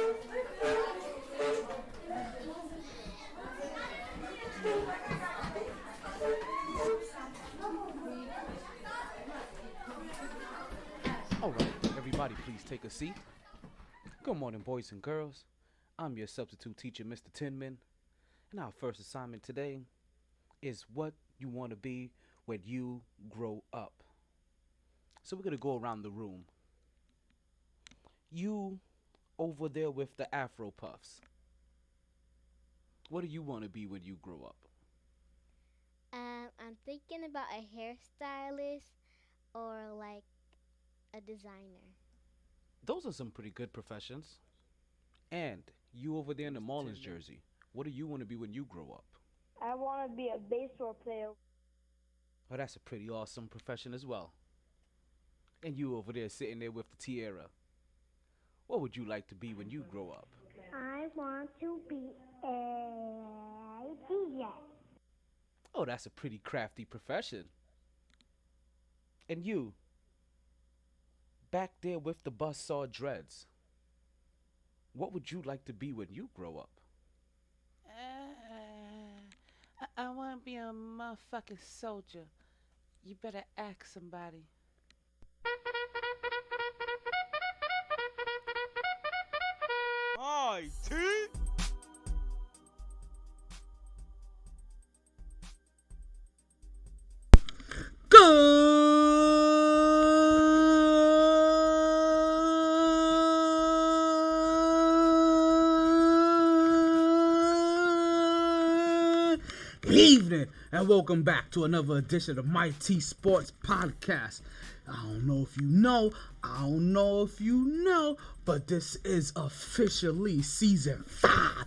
All right, everybody, please take a seat. Good morning, boys and girls. I'm your substitute teacher, Mr. Tinman, and our first assignment today is what you want to be when you grow up. So we're going to go around the room. You over there with the Afro Puffs. What do you want to be when you grow up? I'm thinking about a hairstylist or like a designer. Those are some pretty good professions. And you over there in the Marlins jersey. What do you want to be when you grow up? I want to be a baseball player. Oh, that's a pretty awesome profession as well. And you over there sitting there with the tiara. What would you like to be when you grow up? I want to be a DJ. Oh, that's a pretty crafty profession. And you, back there with the buzzsaw dreads. What would you like to be when you grow up? I want to be a motherfucking soldier. You better ask somebody. MyT. Good evening, and welcome back to another edition of MyT Sports Podcast. I don't know if you know, but this is officially season 5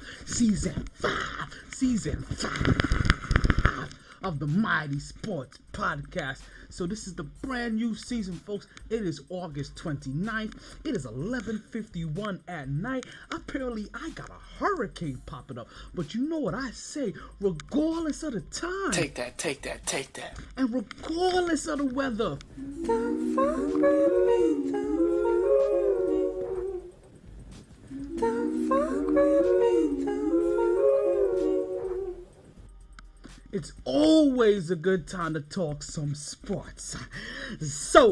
of the MyT Sports Podcast. So this is the brand new season, folks. It is August 29th. It is 11:51 at night. Apparently, I got a hurricane popping up. But you know what I say, regardless of the time. Take that. And regardless of the weather. Don't fuck with me, don't fuck with me, It's always a good time to talk some sports. So,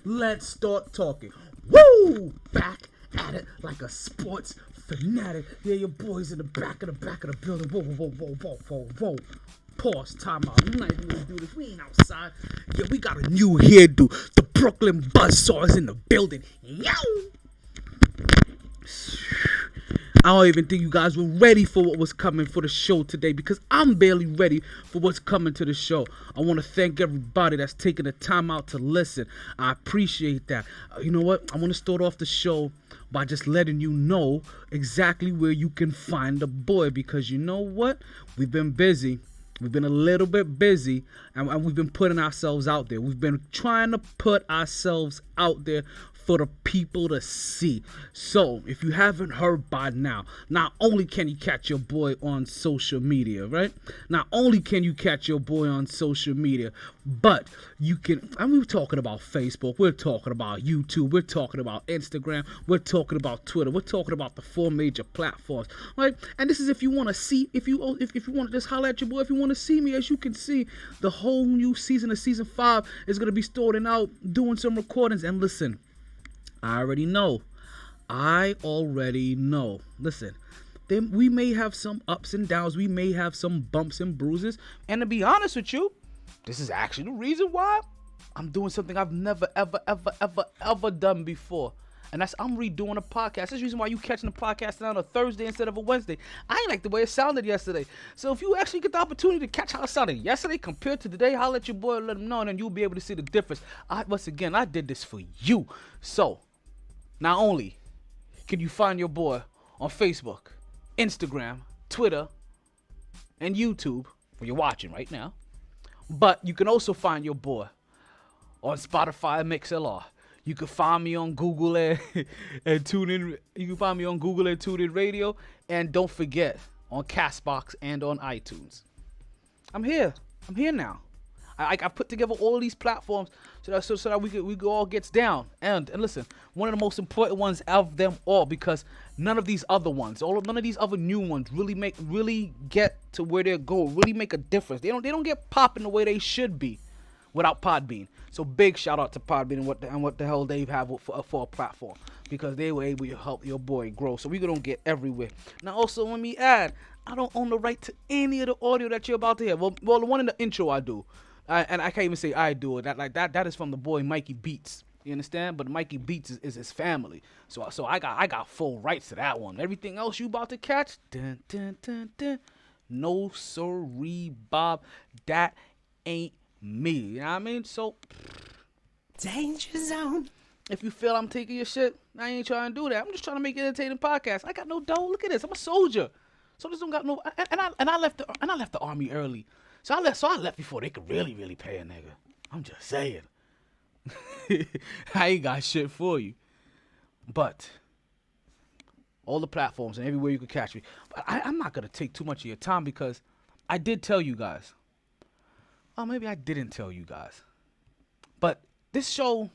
let's start talking. Woo! Back at it like a sports fanatic. Yeah, your boys in the back of the building. Whoa. Pause, time out. We're not even gonna do this. We ain't outside. Yeah, we got a new hairdo. The Brooklyn Buzzsaw is in the building. Yo! I don't even think you guys were ready for what was coming for the show today, because I'm barely ready for what's coming to the show. I want to thank everybody that's taking the time out to listen. I appreciate that. You know what? I want to start off the show by just letting you know exactly where you can find the boy, because you know what? We've been busy. We've been a little bit busy, and we've been putting ourselves out there. We've been trying to put ourselves out there for the people to see. So, if you haven't heard by now, not only can you catch your boy on social media, right? Not only can you catch your boy on social media, but you can, and we're talking about Facebook, we're talking about YouTube, we're talking about Instagram, we're talking about Twitter, we're talking about the 4 major platforms, right? And this is if you want to see, if you want to just holler at your boy, if you want to see me. As you can see, the whole new season of season 5 is going to be starting out, doing some recordings. And listen, I already know. Listen, we may have some ups and downs. We may have some bumps and bruises. And to be honest with you, this is actually the reason why I'm doing something I've never, ever done before. And that's, I'm redoing a podcast. That's the reason why you catching the podcast on a Thursday instead of a Wednesday. I ain't like the way it sounded yesterday. So if you actually get the opportunity to catch how it sounded yesterday compared to today, I'll let your boy let him know, and then you'll be able to see the difference. Once again, I did this for you. So, not only can you find your boy on Facebook, Instagram, Twitter, and YouTube, where you're watching right now, but you can also find your boy on Spotify and MixLR. You can find me on Google and tune in. You can find me on Google and tune in radio. And don't forget, on Castbox and on iTunes. I'm here. I'm here now. I put together all of these platforms so that we could all get down. And listen, one of the most important ones of them all, because none of these other ones, none of these other new ones really get to where they go, really make a difference. They don't get popping the way they should be without Podbean. So big shout out to Podbean and what the hell they have for a platform, because they were able to help your boy grow. So we gonna get everywhere. Now also let me add, I don't own the right to any of the audio that you're about to hear. Well, the one in the intro I do. And I can't even say I do it. That is from the boy Mikey Beats. You understand? But Mikey Beats is his family. So I got full rights to that one. Everything else you about to catch, dun, dun, dun, dun. No siree, Bob. That ain't me. You know what I mean? So Danger Zone. if you feel I'm taking your shit, I ain't trying to do that. I'm just trying to make an entertaining podcast. I got no dough. Look at this. I'm a soldier. So this don't got no. And I left the army early. So I left before they could really pay a nigga. I'm just saying. I ain't got shit for you. But all the platforms and everywhere you can catch me. But I'm not gonna take too much of your time, because I did tell you guys. Oh, maybe I didn't tell you guys. But this show,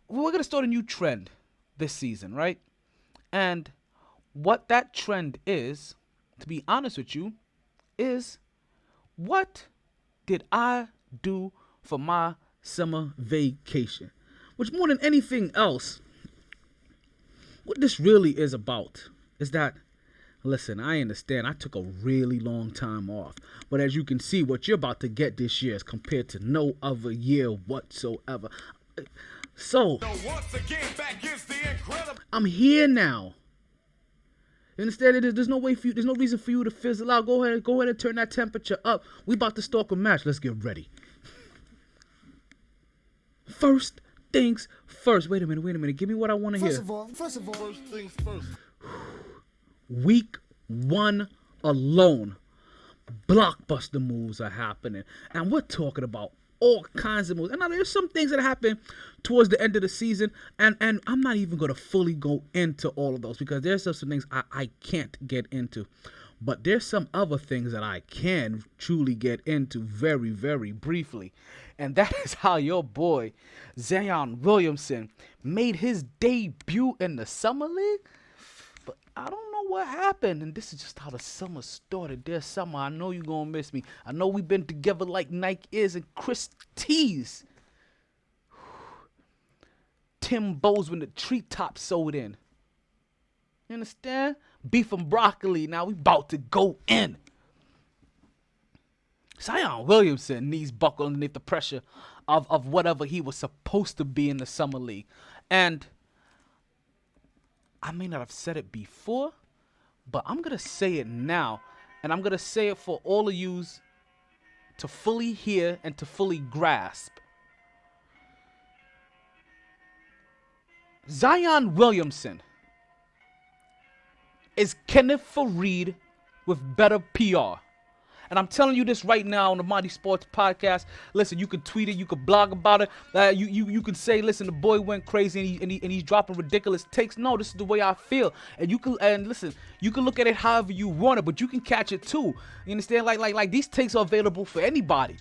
we're gonna start a new trend this season, right? And what that trend is, to be honest with you, is, what did I do for my summer vacation? Which, more than anything else, what this really is about is that, listen, I understand I took a really long time off. But as you can see, what you're about to get this year is compared to no other year whatsoever. So, I'm here now. You understand? There's no reason for you to fizzle out. Go ahead and turn that temperature up. We about to start a match. Let's get ready. First things first. Wait a minute. Give me what I want to hear. First of all, first things first. Week 1 alone, blockbuster moves are happening, and we're talking about all kinds of moves. And now there's some things that happen towards the end of the season, and I'm not even going to fully go into all of those, because there's some things I can't get into. But there's some other things that I can truly get into very, very briefly. And that is how your boy, Zion Williamson, made his debut in the Summer League. But I don't know what happened. And this is just how the summer started. Dear summer, I know you're going to miss me. I know we've been together like Nike is and Chris T's. Tim Bowes when the treetop sewed in. You understand? Beef and broccoli. Now we about to go in. Zion Williamson knees buckle underneath the pressure of whatever he was supposed to be in the Summer League. And I may not have said it before, but I'm going to say it now. And I'm going to say it for all of yous to fully hear and to fully grasp. Zion Williamson is Kenneth Fareed with better PR. And I'm telling you this right now on the MyT Sports Podcast. Listen, you can tweet it, you can blog about it. You can say, listen, the boy went crazy and he's dropping ridiculous takes. No, this is the way I feel. And listen, you can look at it however you want it, but you can catch it too. You understand? Like these takes are available for anybody.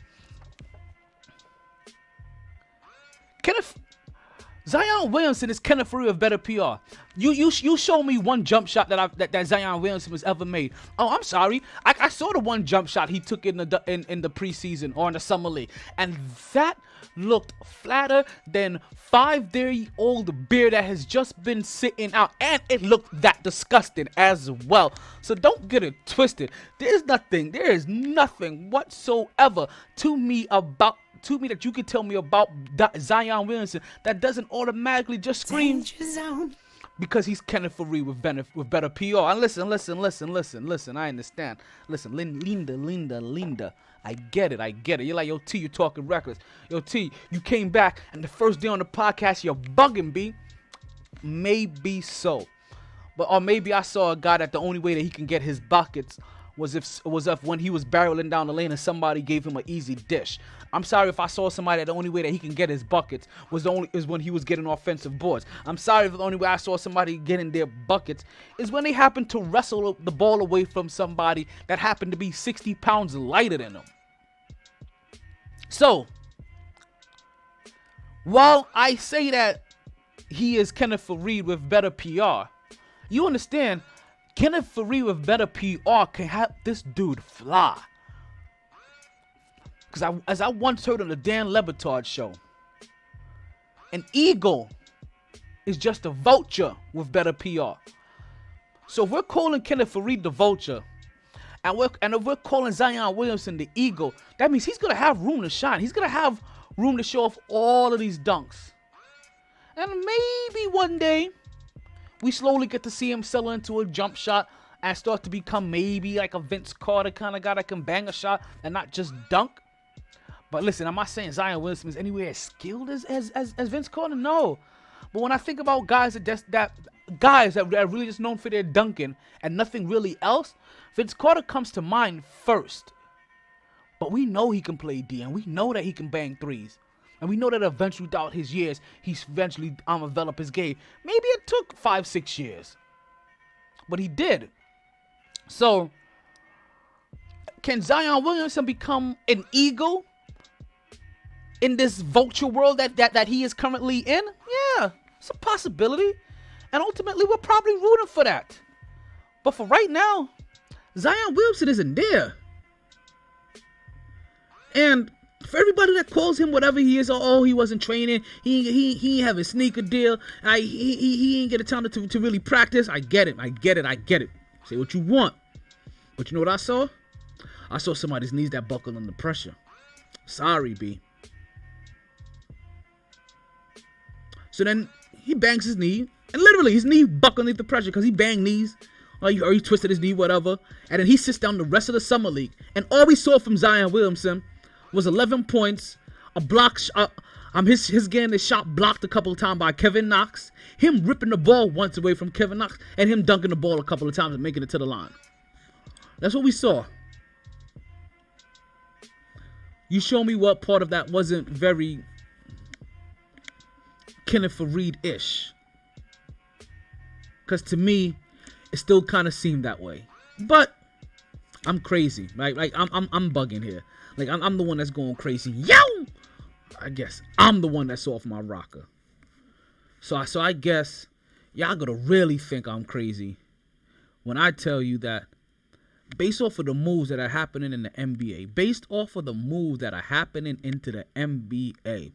Zion Williamson is Kenneth Fareed with better PR. You show me one jump shot that Zion Williamson was ever made. Oh, I'm sorry. I saw the one jump shot he took in the preseason or in the Summer League, and that looked flatter than 5-year-old beer that has just been sitting out, and it looked that disgusting as well. So don't get it twisted. There is nothing whatsoever to me that you can tell me about Zion Williamson that doesn't automatically just scream because he's Kenneth Fareed with better PR. And listen. I understand. Listen, Linda. I get it. You're like, yo, T, you're talking reckless. Yo, T, you came back and the first day on the podcast, you're bugging, B. Maybe so. Or maybe I saw a guy that the only way that he can get his buckets was if when he was barreling down the lane and somebody gave him an easy dish. I'm sorry if I saw somebody that the only way that he can get his buckets is when he was getting offensive boards. I'm sorry if the only way I saw somebody getting their buckets is when they happened to wrestle the ball away from somebody that happened to be 60 pounds lighter than them. So, while I say that he is Kenneth Fareed with better PR, you understand, Kenneth Fareed with better PR can have this dude fly. Because as I once heard on the Dan Le Batard show, an eagle is just a vulture with better PR. So if we're calling Kenneth Fareed the vulture, and if we're calling Zion Williamson the eagle, that means he's going to have room to shine. He's going to have room to show off all of these dunks. And maybe one day, we slowly get to see him settle into a jump shot and start to become maybe like a Vince Carter kind of guy that can bang a shot and not just dunk. But listen, am I saying Zion Williamson is anywhere as skilled as Vince Carter? No. But when I think about guys that are really just known for their dunking and nothing really else, Vince Carter comes to mind first. But we know he can play D, and we know that he can bang threes. And we know that eventually throughout his years, he's eventually developed his game. Maybe it took 5-6 years. But he did. So, can Zion Williamson become an eagle in this vulture world that he is currently in? Yeah, it's a possibility. And ultimately, we're probably rooting for that. But for right now, Zion Williamson isn't there. And for everybody that calls him whatever he is, oh, he wasn't training, he have a sneaker deal, he ain't get a time to really practice. I get it. Say what you want. But you know what I saw? I saw somebody's knees that buckled under pressure. Sorry, B. So then he bangs his knee, and literally his knee buckled underneath the pressure because he banged knees, or he twisted his knee, whatever. And then he sits down the rest of the summer league, and all we saw from Zion Williamson was 11 points, a block. His getting his shot blocked a couple of times by Kevin Knox, him ripping the ball once away from Kevin Knox, and him dunking the ball a couple of times and making it to the line. That's what we saw. You show me what part of that wasn't very Kenneth Fareed-ish. Because to me, it still kind of seemed that way. But I'm crazy, right? Like I'm bugging here. Like I'm the one that's going crazy. Yo! I guess I'm the one that's off my rocker. So I guess y'all gotta really think I'm crazy when I tell you that based off of the moves that are happening in the NBA, based off of the moves that are happening into the NBA,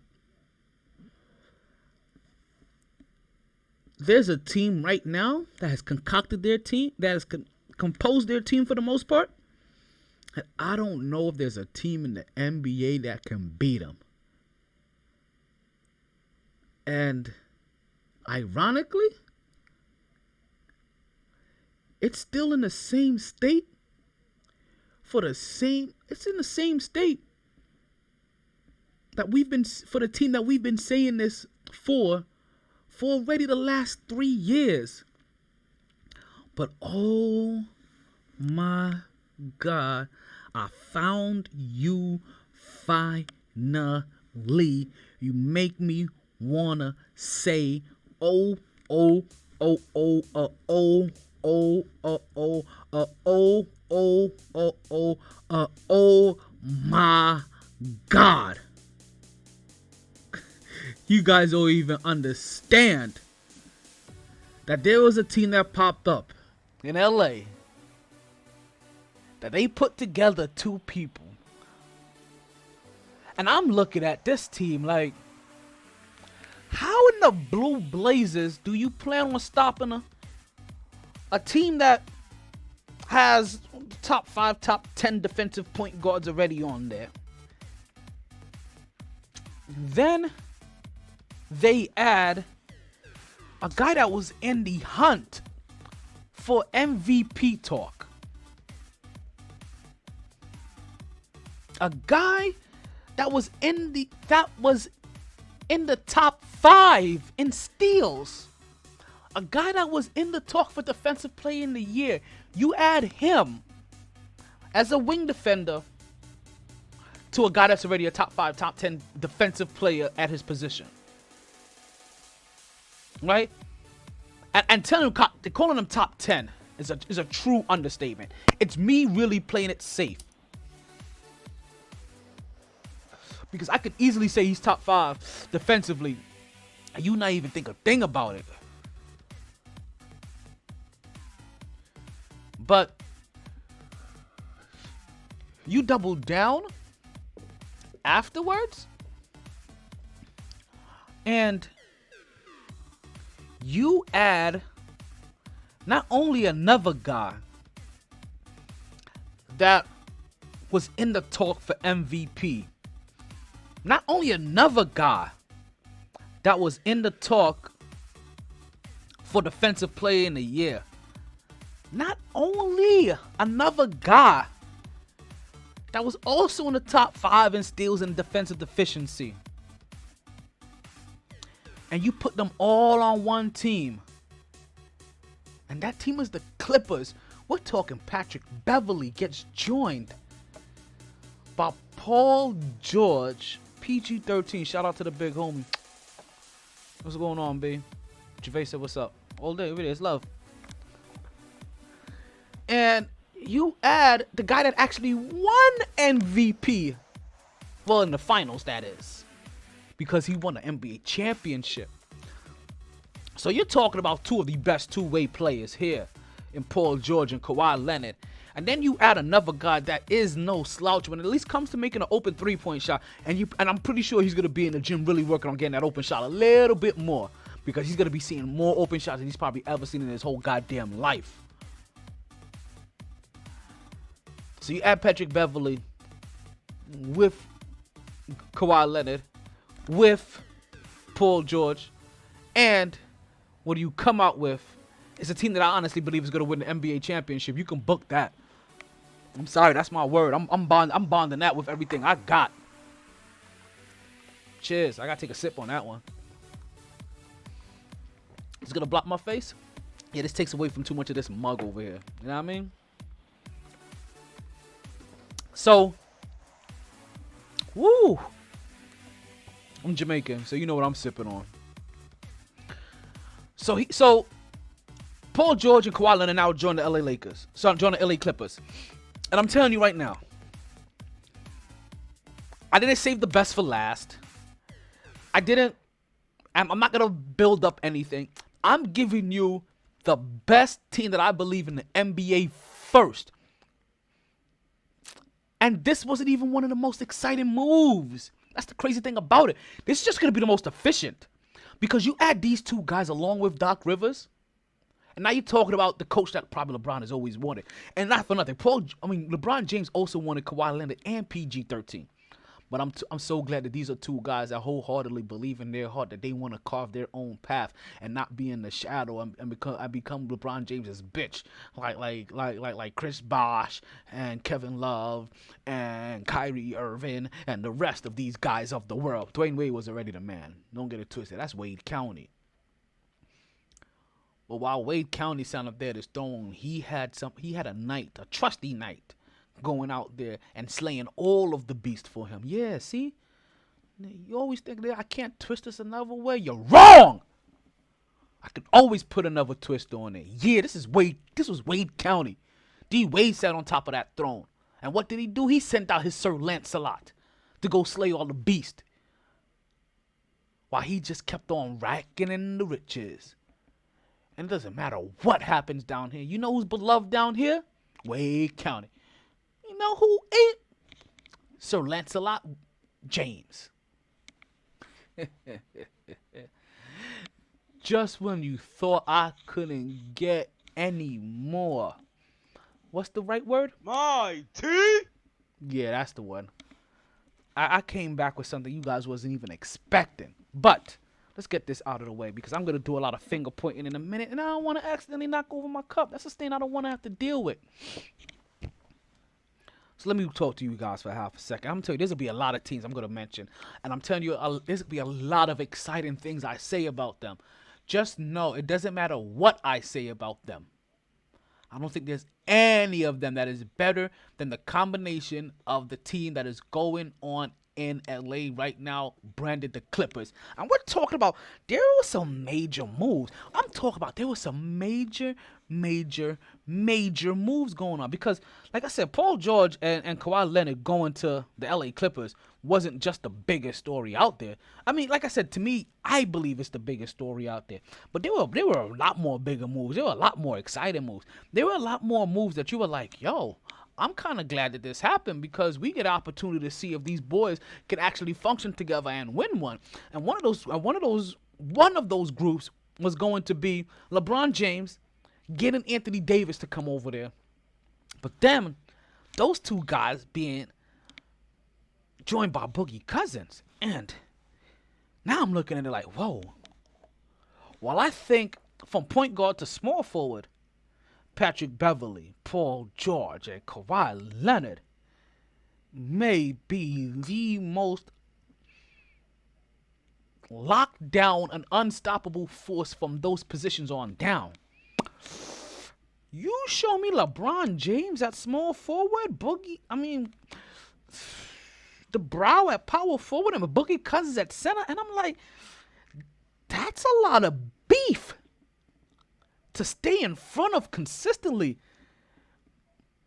there's a team right now that has concocted their team, that has composed their team for the most part. And I don't know if there's a team in the NBA that can beat them. And ironically, it's still in the same state it's in the same state that for the team that we've been saying this for already the last 3 years. But oh my God, I found you finally. You make me wanna say oh my God. You guys don't even understand that there was a team that popped up in LA that they put together two people. And I'm looking at this team like, how in the blue blazes do you plan on stopping a team that has top 5, top 10 defensive point guards already on there? Then they add a guy that was in the hunt for MVP talk. A guy that was in the top 5 in steals. A guy that was in the talk for defensive player in the year. You add him as a wing defender to a guy that's already a top 5, top 10 defensive player at his position. Right? And calling him top 10 is a true understatement. It's me really playing it safe. Because I could easily say he's top 5 defensively, and you not even think a thing about it. But you double down afterwards, and you add not only another guy that was in the talk for MVP, not only another guy that was in the talk for Defensive Player in the Year, not only another guy that was also in the top 5 in steals and defensive efficiency, and you put them all on one team, and that team is the Clippers. We're talking Patrick Beverley gets joined by Paul George, PG-13. Shout out to the big homie. What's going on, B? Gervais said, what's up? All day, really, it's love. And you add the guy that actually won MVP. Well, in the finals, that is. Because he won the NBA championship. So you're talking about two of the best two-way players here in Paul George and Kawhi Leonard. And then you add another guy that is no slouch when it at least comes to making an open three-point shot. And I'm pretty sure he's going to be in the gym really working on getting that open shot a little bit more. Because he's going to be seeing more open shots than he's probably ever seen in his whole goddamn life. So you add Patrick Beverley with Kawhi Leonard, with Paul George, and what do you come out with? It's a team that I honestly believe is going to win the NBA championship. You can book that. I'm sorry, that's my word. I'm bonding that with everything I got. Cheers. I got to take a sip on that one. It's going to block my face. Yeah, this takes away from too much of this mug over here. You know what I mean? So, woo. I'm Jamaican, so you know what I'm sipping on. So Paul George and Kawhi Leonard now join the LA Lakers. So join the LA Clippers. And I'm telling you right now, I didn't save the best for last. I'm not going to build up anything. I'm giving you the best team that I believe in the NBA first. And this wasn't even one of the most exciting moves. That's the crazy thing about it. This is just going to be the most efficient. Because you add these two guys along with Doc Rivers. And now you're talking about the coach that probably LeBron has always wanted. And not for nothing. LeBron James also wanted Kawhi Leonard and PG-13. But I'm so glad that these are two guys that wholeheartedly believe in their heart that they want to carve their own path and not be in the shadow and become LeBron James's bitch like Chris Bosh and Kevin Love and Kyrie Irving and the rest of these guys of the world. Dwayne Wade was already the man. Don't get it twisted. That's Wade County. But while Wade County sat up there at his throne, he had a night, a trusty night, going out there and slaying all of the beast for him. Yeah, see? You always think that I can't twist this another way. You're wrong! I could always put another twist on it. Yeah, this was Wade County. D. Wade sat on top of that throne. And what did he do? He sent out his Sir Lancelot to go slay all the beast. While he just kept on racking in the riches. And it doesn't matter what happens down here. You know who's beloved down here? Wade County. You know who ain't? Sir Lancelot James. Just when you thought I couldn't get any more. What's the right word? MyT. Yeah, that's the one. I came back with something you guys wasn't even expecting. But let's get this out of the way because I'm going to do a lot of finger pointing in a minute. And I don't want to accidentally knock over my cup. That's a thing I don't want to have to deal with. So let me talk to you guys for half a second. I'm going to tell you, there's going to be a lot of teams I'm going to mention. And I'm telling you, there's going to be a lot of exciting things I say about them. Just know, it doesn't matter what I say about them. I don't think there's any of them that is better than the combination of the team that is going on in LA right now, branded the Clippers. And we're talking about there were some major moves. I'm talking about there were some major moves going on. Because, like I said, Paul George and Kawhi Leonard going to the LA Clippers wasn't just the biggest story out there. I mean, like I said, to me, I believe it's the biggest story out there. But there were a lot more bigger moves. There were a lot more exciting moves. There were a lot more moves that you were like, yo, I'm kind of glad that this happened, because we get an opportunity to see if these boys can actually function together and win one. And one of those groups was going to be LeBron James getting Anthony Davis to come over there. But then those two guys being joined by Boogie Cousins. And now I'm looking at it like, whoa. Well, I think from point guard to small forward, Patrick Beverley, Paul George, and Kawhi Leonard may be the most locked down and unstoppable force from those positions on down. You show me LeBron James at small forward, the Brow at power forward, and Boogie Cousins at center, and I'm like, that's a lot of beef to stay in front of consistently,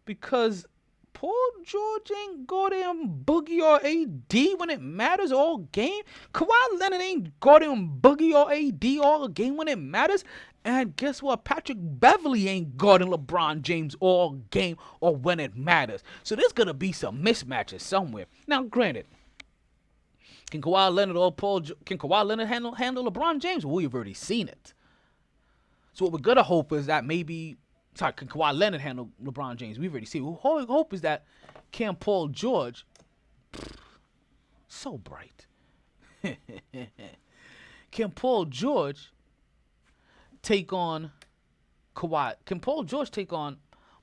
because Paul George ain't guarding Boogie or AD when it matters all game. Kawhi Leonard ain't guarding Boogie or AD all game when it matters. And guess what? Patrick Beverley ain't guarding LeBron James all game or when it matters. So there's going to be some mismatches somewhere. Now, granted, can Kawhi Leonard handle LeBron James? Well, we've already seen it. So what we're going to hope is that can Kawhi Leonard handle LeBron James? We've already seen it. What we hope is that can Paul George, so bright, can Paul George take on Kawhi? Can Paul George take on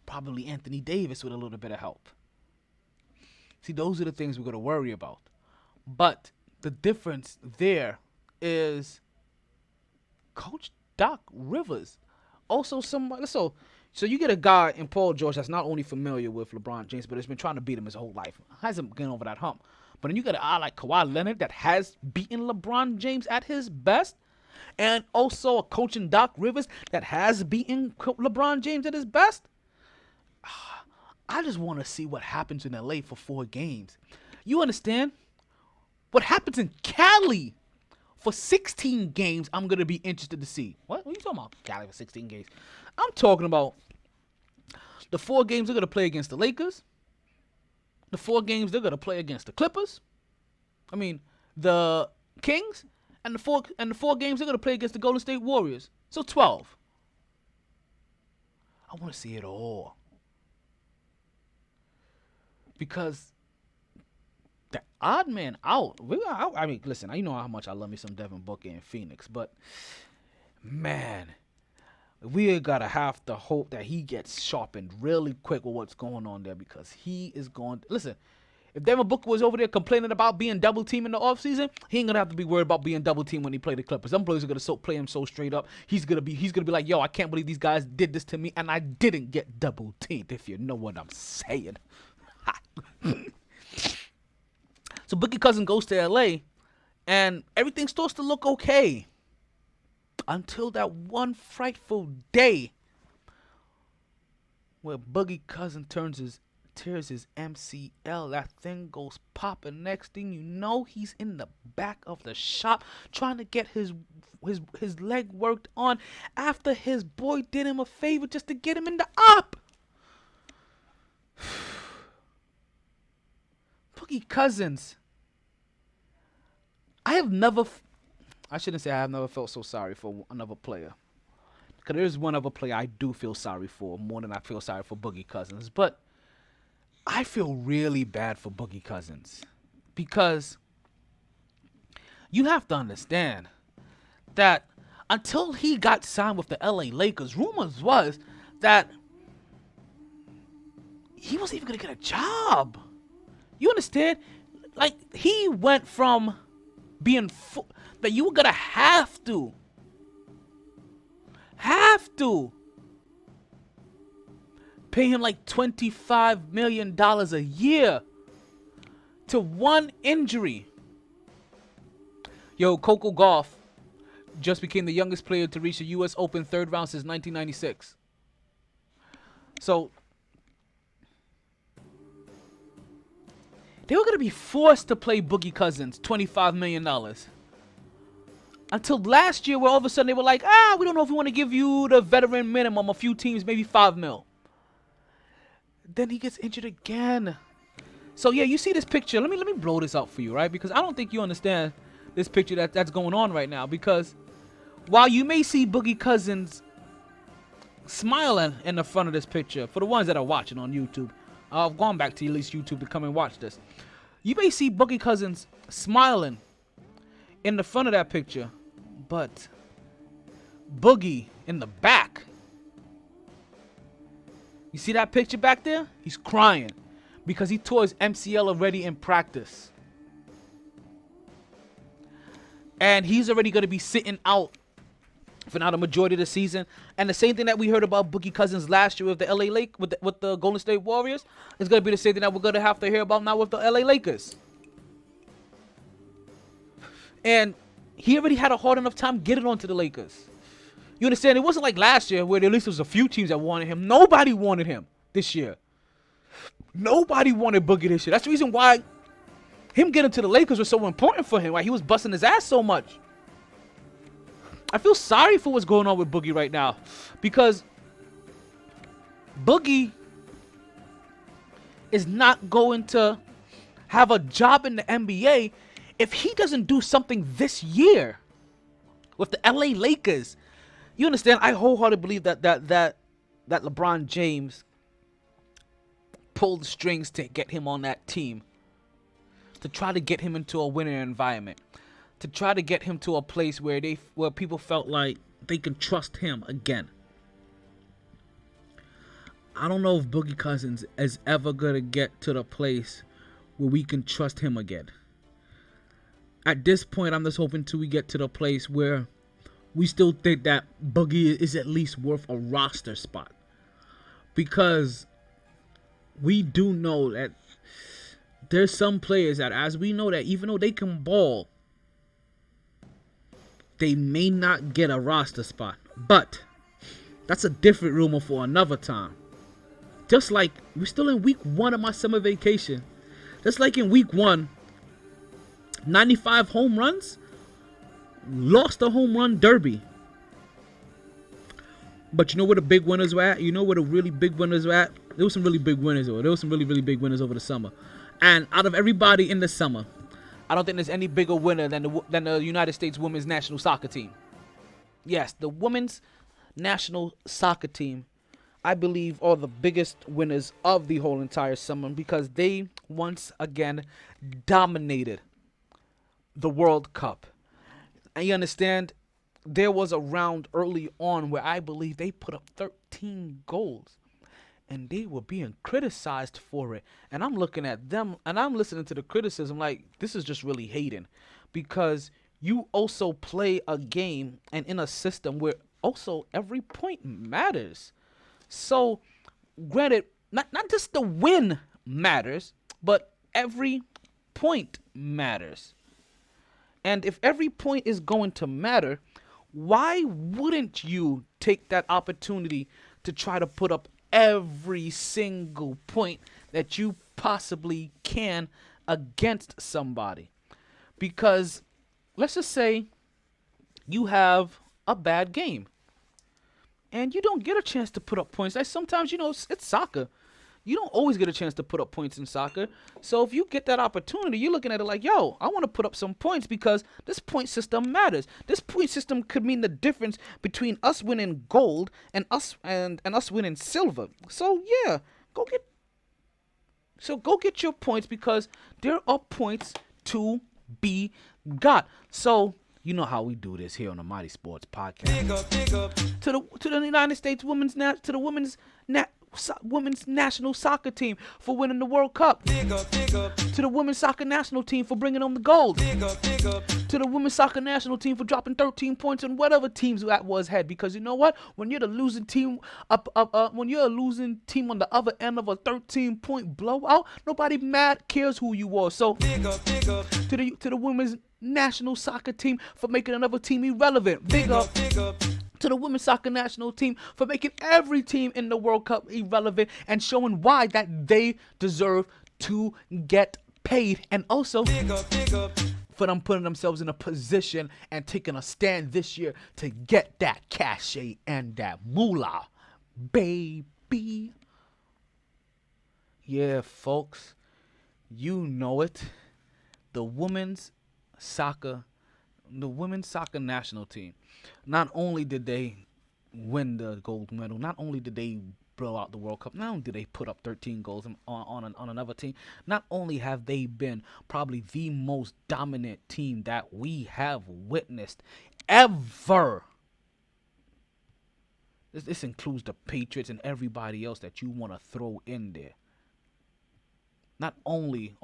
probably Anthony Davis with a little bit of help? See, those are the things we're going to worry about. But the difference there is Coach Doc Rivers. Also, somebody. So you get a guy in Paul George that's not only familiar with LeBron James, but has been trying to beat him his whole life. Hasn't gotten over that hump. But then you got a guy like Kawhi Leonard that has beaten LeBron James at his best. And also a coach in Doc Rivers that has beaten LeBron James at his best. I just want to see what happens in LA for 4 games. You understand? What happens in Cali for 16 games, I'm going to be interested to see. What are you talking about? Cali for 16 games. I'm talking about the 4 games they're going to play against the Lakers. The 4 games they're going to play against the Clippers. The Kings. And the four games they're going to play against the Golden State Warriors. So 12. I want to see it all. Because the odd man out. Listen, you know how much I love me some Devin Booker in Phoenix. But, man, we got to have to hope that he gets sharpened really quick with what's going on there. Because he is going to... Listen, if Devin Booker was over there complaining about being double teamed in the offseason, he ain't gonna have to be worried about being double teamed when he play the Clippers. Some players are gonna play him so straight up. He's gonna be like, yo, I can't believe these guys did this to me, and I didn't get double teamed. If you know what I'm saying. So Boogie Cousins goes to LA, and everything starts to look okay until that one frightful day where Boogie Cousins tears his MCL. That thing goes popping. Next thing you know, he's in the back of the shop trying to get his leg worked on after his boy did him a favor just to get him in the op. Boogie Cousins. I shouldn't say I have never felt so sorry for another player. Because there's one other player I do feel sorry for more than I feel sorry for Boogie Cousins. But I feel really bad for Boogie Cousins because you have to understand that until he got signed with the LA Lakers, rumors was that he wasn't even going to get a job. You understand? Like, he went from being that you were going to have to pay him like $25 million a year to one injury. Yo, Coco Gauff just became the youngest player to reach the U.S. Open third round since 1996. So they were going to be forced to play Boogie Cousins $25 million. Until last year, where all of a sudden they were like, we don't know if we want to give you the veteran minimum, a few teams, maybe $5 million. Then he gets injured again. So yeah, you see this picture. Let me blow this out for you, right? Because I don't think you understand this picture that's going on right now. Because while you may see Boogie Cousins smiling in the front of this picture, for the ones that are watching on YouTube, I've gone back to at least YouTube to come and watch this. You may see Boogie Cousins smiling in the front of that picture, but Boogie in the back. You see that picture back there? He's crying because he tore his MCL already in practice. And he's already going to be sitting out for now the majority of the season. And the same thing that we heard about Boogie Cousins last year with the LA Lake with the Golden State Warriors is going to be the same thing that we're going to have to hear about now with the LA Lakers. And he already had a hard enough time getting onto the Lakers. You understand? It wasn't like last year where at least there was a few teams that wanted him. Nobody wanted him this year. Nobody wanted Boogie this year. That's the reason why him getting to the Lakers was so important for him. Why he was busting his ass so much. I feel sorry for what's going on with Boogie right now. Because Boogie is not going to have a job in the NBA if he doesn't do something this year with the LA Lakers. You understand? I wholeheartedly believe that LeBron James pulled the strings to get him on that team, to try to get him into a winning environment, to try to get him to a place where people felt like they can trust him again. I don't know if Boogie Cousins is ever gonna get to the place where we can trust him again. At this point, I'm just hoping we get to the place where we still think that Boogie is at least worth a roster spot. Because we do know that there's some players that, as we know, that even though they can ball, they may not get a roster spot. But that's a different rumor for another time. Just like we're still in week 1 of my summer vacation. Just like in week 1, 95 home runs, lost the home run derby. But you know where the big winners were at? You know where the really big winners were at? There were some really big winners over. There were some really, really big winners over the summer. And out of everybody in the summer, I don't think there's any bigger winner than the United States women's national soccer team. Yes, the women's national soccer team, I believe, are the biggest winners of the whole entire summer because they once again dominated the World Cup. And you understand, there was a round early on where I believe they put up 13 goals. And they were being criticized for it. And I'm looking at them and I'm listening to the criticism like, this is just really hating. Because you also play a game and in a system where also every point matters. So, granted, not just the win matters, but every point matters. And if every point is going to matter, why wouldn't you take that opportunity to try to put up every single point that you possibly can against somebody? Because let's just say you have a bad game and you don't get a chance to put up points. Like sometimes, it's soccer. You don't always get a chance to put up points in soccer. So if you get that opportunity, you're looking at it like, yo, I want to put up some points because this point system matters. This point system could mean the difference between us winning gold and us winning silver. So yeah, go get your points because there are points to be got. So you know how we do this here on the Mighty Sports Podcast. Big up. To the United States women's national soccer team for winning the World Cup. To the women's soccer national team for bringing home the gold. To the women's soccer national team for dropping 13 points on whatever teams that was had. Because you know what? When you're the losing team when you're a losing team on the other end of a 13-point blowout, nobody cares who you are. So to the women's national soccer team for making another team irrelevant. Big up to the women's soccer national team for making every team in the World Cup irrelevant and showing why that they deserve to get paid. And also for them putting themselves in a position and taking a stand this year to get that cachet and that moolah, baby. Yeah, folks, you know it. The women's soccer national team, not only did they win the gold medal, not only did they blow out the World Cup, not only did they put up 13 goals on another team, not only have they been probably the most dominant team that we have witnessed ever. This includes the Patriots and everybody else that you want to throw in there. Not only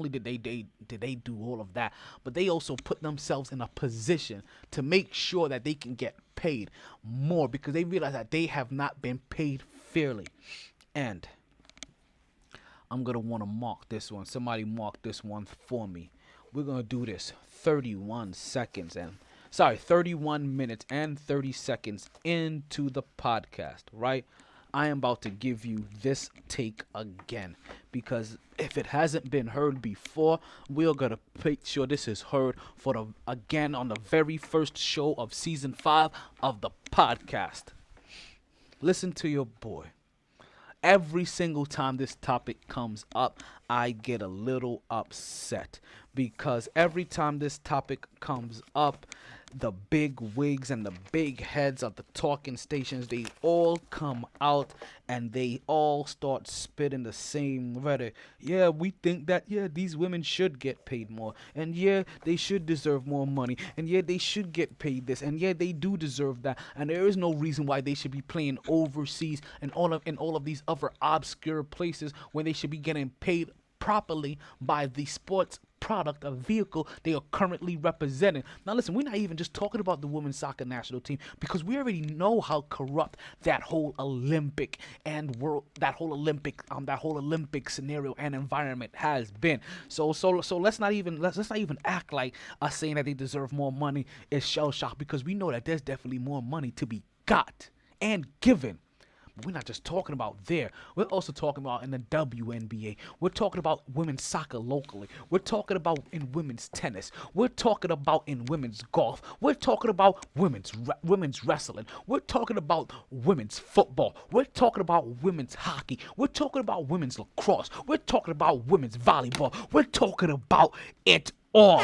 did they do all of that, but they also put themselves in a position to make sure that they can get paid more because they realize that they have not been paid fairly. And I'm going to want to mark this one. Somebody mark this one for me. We're going to do this 31 minutes and 30 seconds into the podcast, right? I am about to give you this take again because if it hasn't been heard before, we're going to make sure this is heard again on the very first show of season 5 of the podcast. Listen to your boy. Every single time this topic comes up, I get a little upset because every time this topic comes up, the big wigs and the big heads of the talking stations, they all come out and they all start spitting the same rhetoric. Yeah, we think that, these women should get paid more. And they should deserve more money. And they should get paid this. And they do deserve that. And there is no reason why they should be playing overseas and all of these other obscure places when they should be getting paid properly by the sports product, a vehicle they are currently representing. Now listen, we're not even just talking about the women's soccer national team because we already know how corrupt that whole Olympic scenario and environment has been. So let's not even act like us saying that they deserve more money is shell shock because we know that there's definitely more money to be got and given. But we're not just talking about there. We're also talking about in the WNBA. We're talking about women's soccer locally. We're talking about in women's tennis. We're talking about in women's golf. We're talking about women's wrestling. We're talking about women's football. We're talking about women's hockey. We're talking about women's lacrosse. We're talking about women's volleyball. We're talking about it all.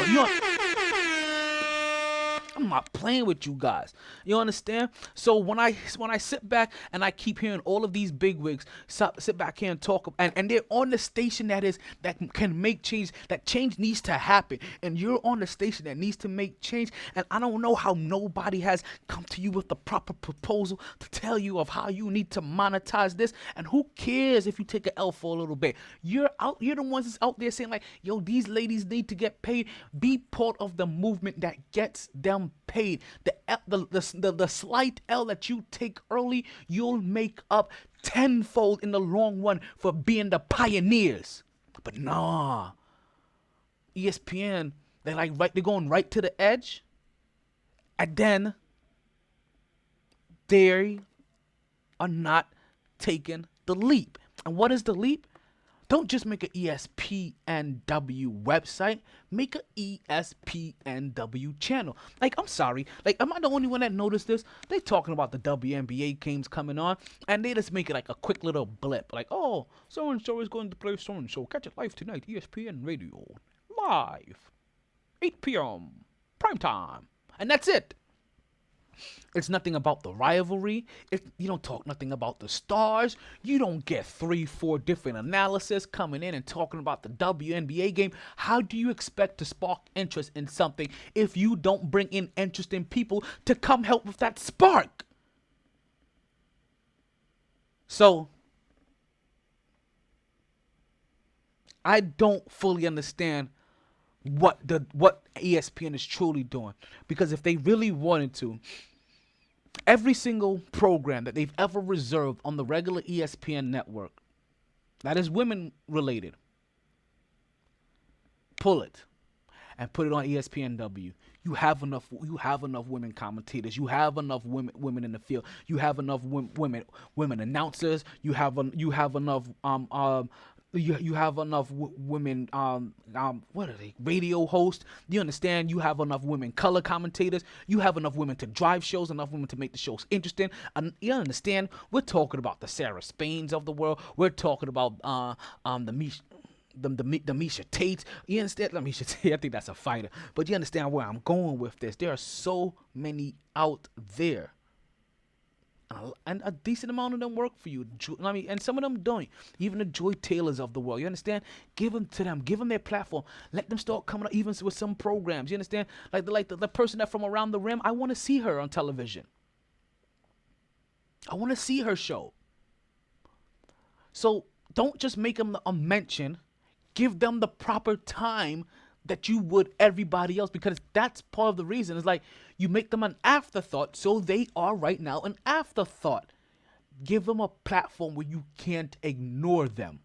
I'm not playing with you guys. You understand? So when I sit back and I keep hearing all of these bigwigs sit back here and talk, and they're on the station that can make change, that change needs to happen, and you're on the station that needs to make change, and I don't know how nobody has come to you with the proper proposal to tell you of how you need to monetize this, and who cares if you take an L for a little bit? You're the ones that's out there saying like, yo, these ladies need to get paid. Be part of the movement that gets them paid. The slight L that you take early, you'll make up tenfold in the long run for being the pioneers. But nah, ESPN, they're going right to the edge, and then they are not taking the leap. And what is the leap? Don't just make an ESPNW website. Make an ESPNW channel. Like, I'm sorry. Like, am I the only one that noticed this? They talking about the WNBA games coming on, and they just make it like a quick little blip. Like, oh, so-and-so is going to play so-and-so. Catch it live tonight, ESPN Radio. Live. 8 p.m. Prime time. And that's it. It's nothing about the rivalry. You don't talk nothing about the stars. You don't get 3-4 different analysis coming in and talking about the WNBA game. How do you expect to spark interest in something if you don't bring in interesting people to come help with that spark? So I don't fully understand what ESPN is truly doing, because if they really wanted to, every single program that they've ever reserved on the regular ESPN network that is women related, pull it and put it on ESPNW. You have enough women commentators. You have enough women in the field. You have enough women announcers. You have enough you have enough women what are they, radio hosts. You understand? You have enough women color commentators. You have enough women to drive shows, enough women to make the shows interesting. And you understand? We're talking about the Sarah Spains of the world. We're talking about the Misha Tate. You understand? Misha Tate, I think that's a fighter. But you understand where I'm going with this. There are so many out there. And a decent amount of them work for you. And some of them don't. Even the Joy Taylors of the world. You understand? Give them to them. Give them their platform. Let them start coming up even with some programs. You understand? Like the person that from around the rim, I want to see her on television. I want to see her show. So don't just make them a mention. Give them the proper time that you would everybody else, because that's part of the reason. It's like you make them an afterthought, so they are right now an afterthought. Give them a platform where you can't ignore them.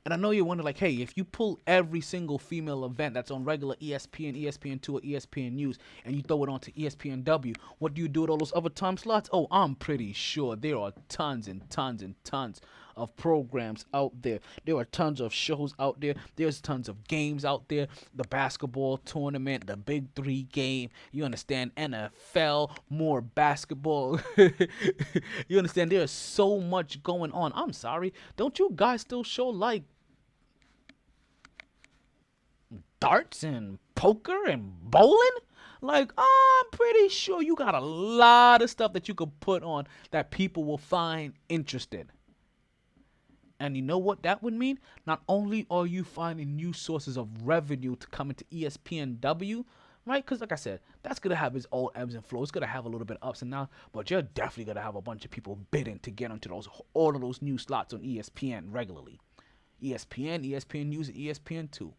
And I know you're wondering, like, hey, if you pull every single female event that's on regular ESPN, ESPN2, or ESPN News, and you throw it onto ESPNW, what do you do with all those other time slots? Oh, I'm pretty sure there are tons and tons and tons of programs out there. There are tons of shows out there. There's tons of games out there. The basketball tournament, the Big 3 game. You understand? NFL, more basketball. You understand? There's so much going on. I'm sorry. Don't you guys still show like darts and poker and bowling? Like, I'm pretty sure you got a lot of stuff that you could put on that people will find interested. And you know what that would mean? Not only are you finding new sources of revenue to come into ESPNW, right? Because like I said, that's going to have its own ebbs and flows. It's going to have a little bit of ups and downs, but you're definitely going to have a bunch of people bidding to get onto all of those new slots on ESPN regularly. ESPN, ESPN News, and ESPN2.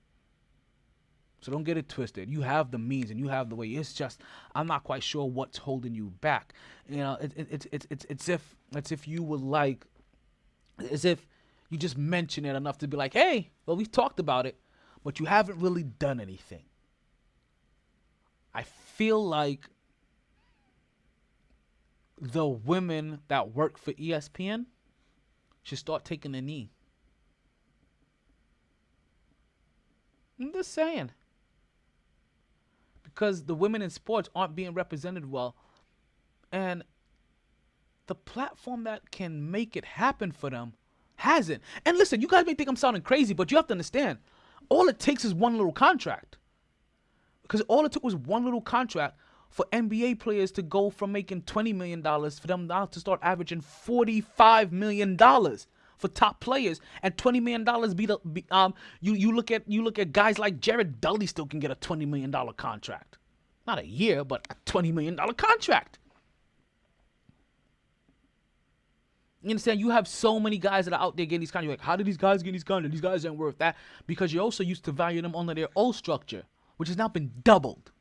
So don't get it twisted. You have the means and you have the way. It's just I'm not quite sure what's holding you back. You know, it's if you would like, as if you just mention it enough to be like, hey, well, we talked about it, but you haven't really done anything. I feel like the women that work for ESPN should start taking the knee. I'm just saying. Because the women in sports aren't being represented well. And the platform that can make it happen for them hasn't. And listen, you guys may think I'm sounding crazy, but you have to understand, all it takes is one little contract. Because all it took was one little contract for NBA players to go from making $20 million for them now to start averaging $45 million for top players. And $20 million you look at guys like Jared Dudley still can get a $20 million contract. Not a year, but a $20 million contract. You understand? You have so many guys that are out there getting these contracts. You're like, how did these guys get these contracts? These guys aren't worth that. Because you're also used to valuing them under their old structure, which has now been doubled.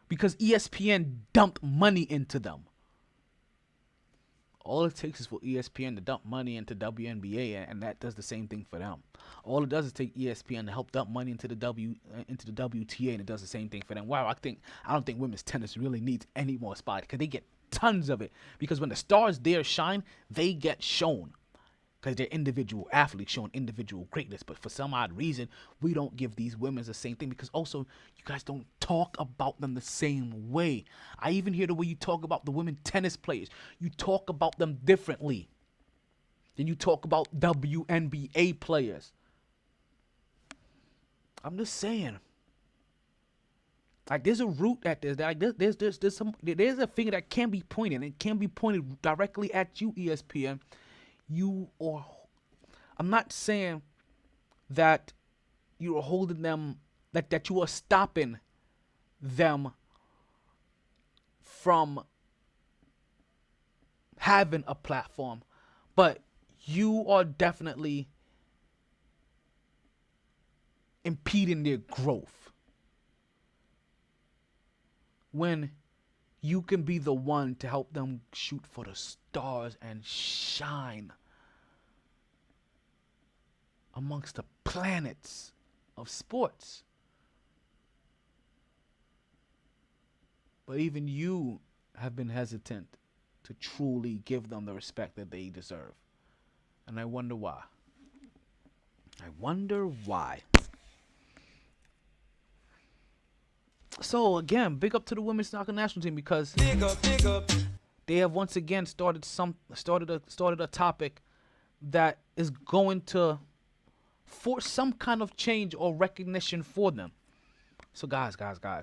Because ESPN dumped money into them. All it takes is for ESPN to dump money into WNBA, and that does the same thing for them. All it does is take ESPN to help dump money into the WTA, and it does the same thing for them. Wow, I don't think women's tennis really needs any more spotlight because they get tons of it. Because when the stars there shine, they get shown. Because they're individual athletes showing individual greatness. But for some odd reason, we don't give these women the same thing. Because also, you guys don't talk about them the same way. I even hear the way you talk about the women tennis players. You talk about them differently than you talk about WNBA players. I'm just saying. Like, there's a root at this. Like, there's a finger that can be pointed. And it can be pointed directly at you, ESPN. I'm not saying that you are holding them, that you are stopping them from having a platform, but you are definitely impeding their growth. When you can be the one to help them shoot for the stars and shine amongst the planets of sports. But even you have been hesitant to truly give them the respect that they deserve. And I wonder why. I wonder why. So again, big up to the women's soccer national team, because Big up. they have once again started a topic that is going to force some kind of change or recognition for them. So guys,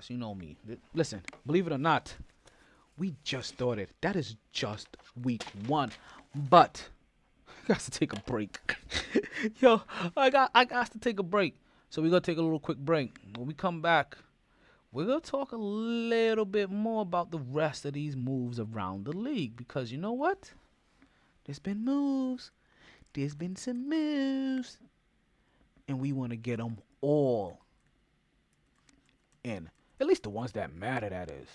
you know me. Listen, believe it or not, we just started. That is just week 1, but I got to take a break. Yo, I got to take a break. So we're gonna take a little quick break. When we come back, we're going to talk a little bit more about the rest of these moves around the league. Because you know what? There's been moves. There's been some moves. And we want to get them all in. At least the ones that matter, that is.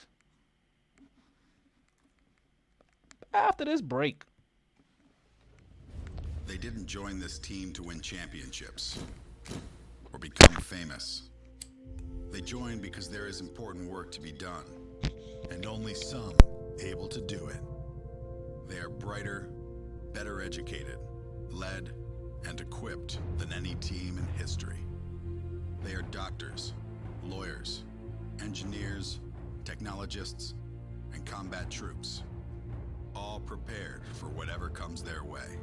After this break. They didn't join this team to win championships or become famous. They joined because there is important work to be done, and only some able to do it. They are brighter, better educated, led, and equipped than any team in history. They are doctors, lawyers, engineers, technologists, and combat troops, all prepared for whatever comes their way.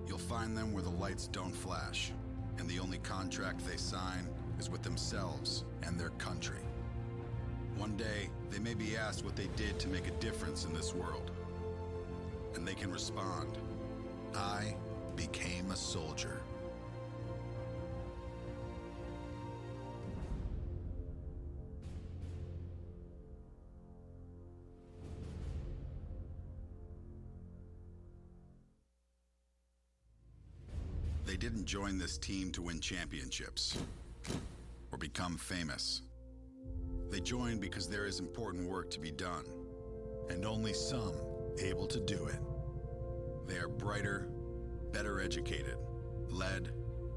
You'll find them where the lights don't flash, and the only contract they sign is with themselves and their country. One day, they may be asked what they did to make a difference in this world. And they can respond, I became a soldier. They didn't join this team to win championships or become famous. They joined because there is important work to be done, and only some able to do it. They are brighter, better educated, led,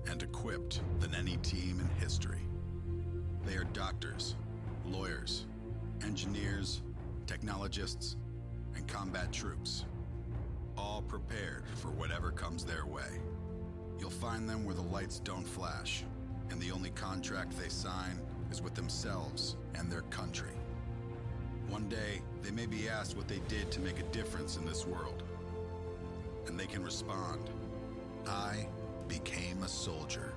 and equipped than any team in history. They are doctors, lawyers, engineers, technologists, and combat troops, all prepared for whatever comes their way. You'll find them where the lights don't flash, and the only contract they sign is with themselves and their country. One day, they may be asked what they did to make a difference in this world. And they can respond, I became a soldier.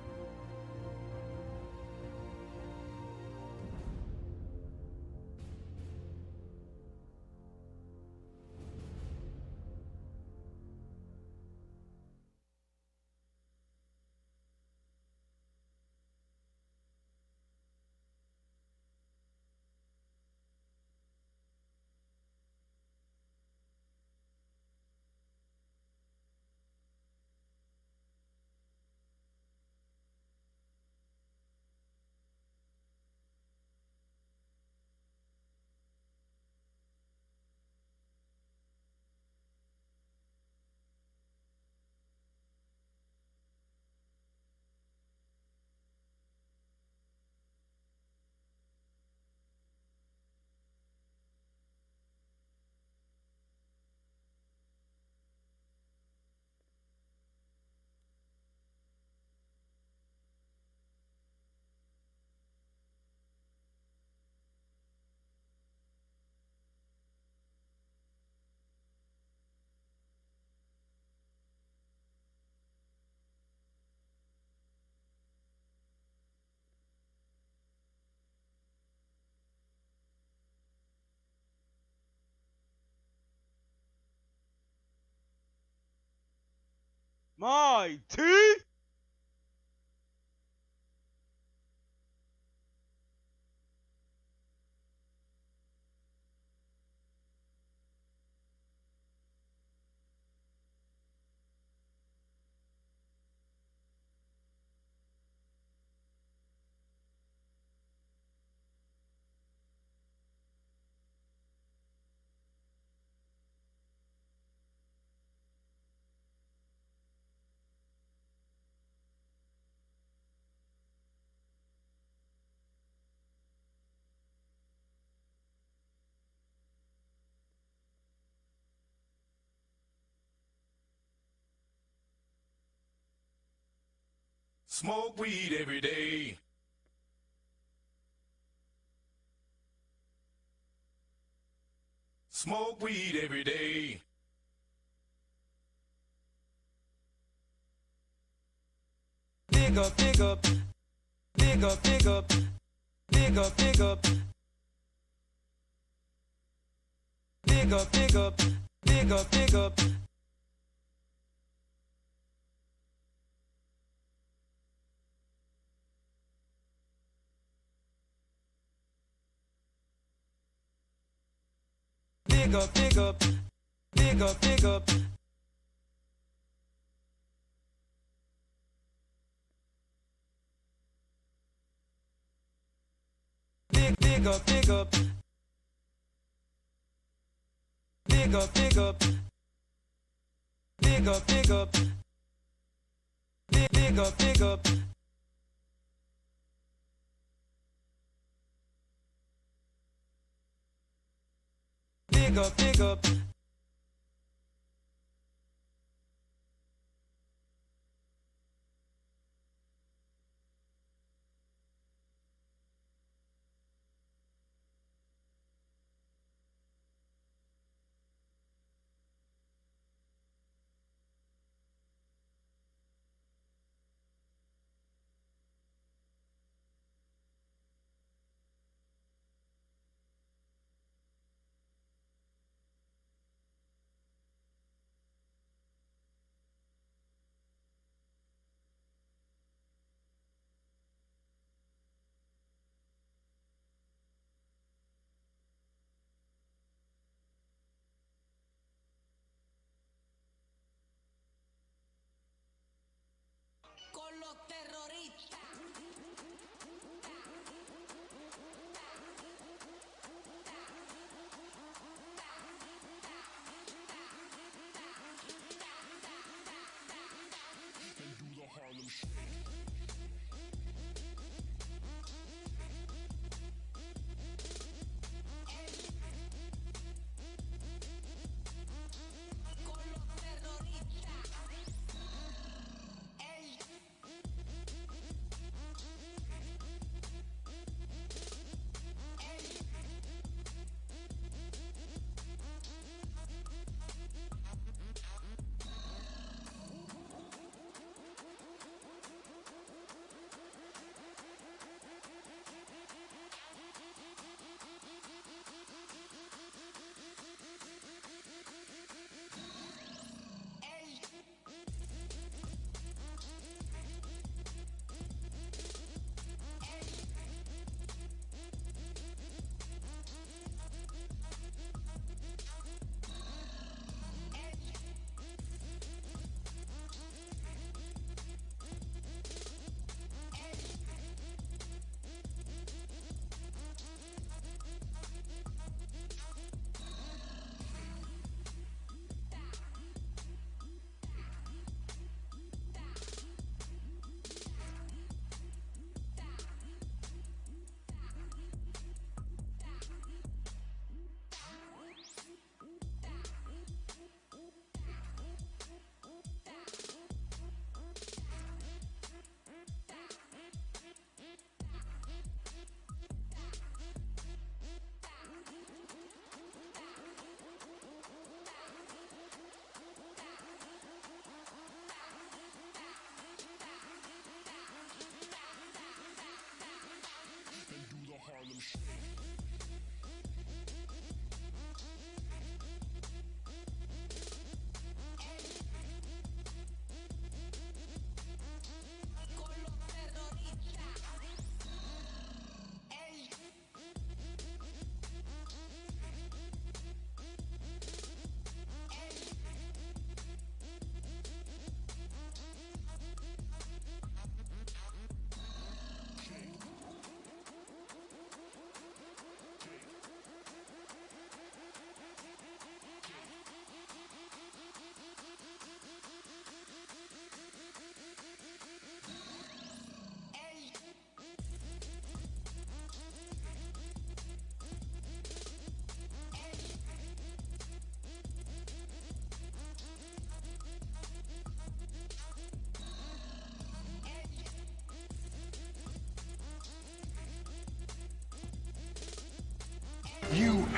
MyT. Smoke weed every day. Smoke weed every day. Dig up, dig up, dig up, dig up, dig up, dig up, dig up, dig up, dig up, dig up. Dig up, dig up, dig up, dig up. Dig up, dig up. Dig up, dig up. Dig up, dig up. Dig up, dig up. Dig up, dig up.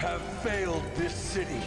have failed this city.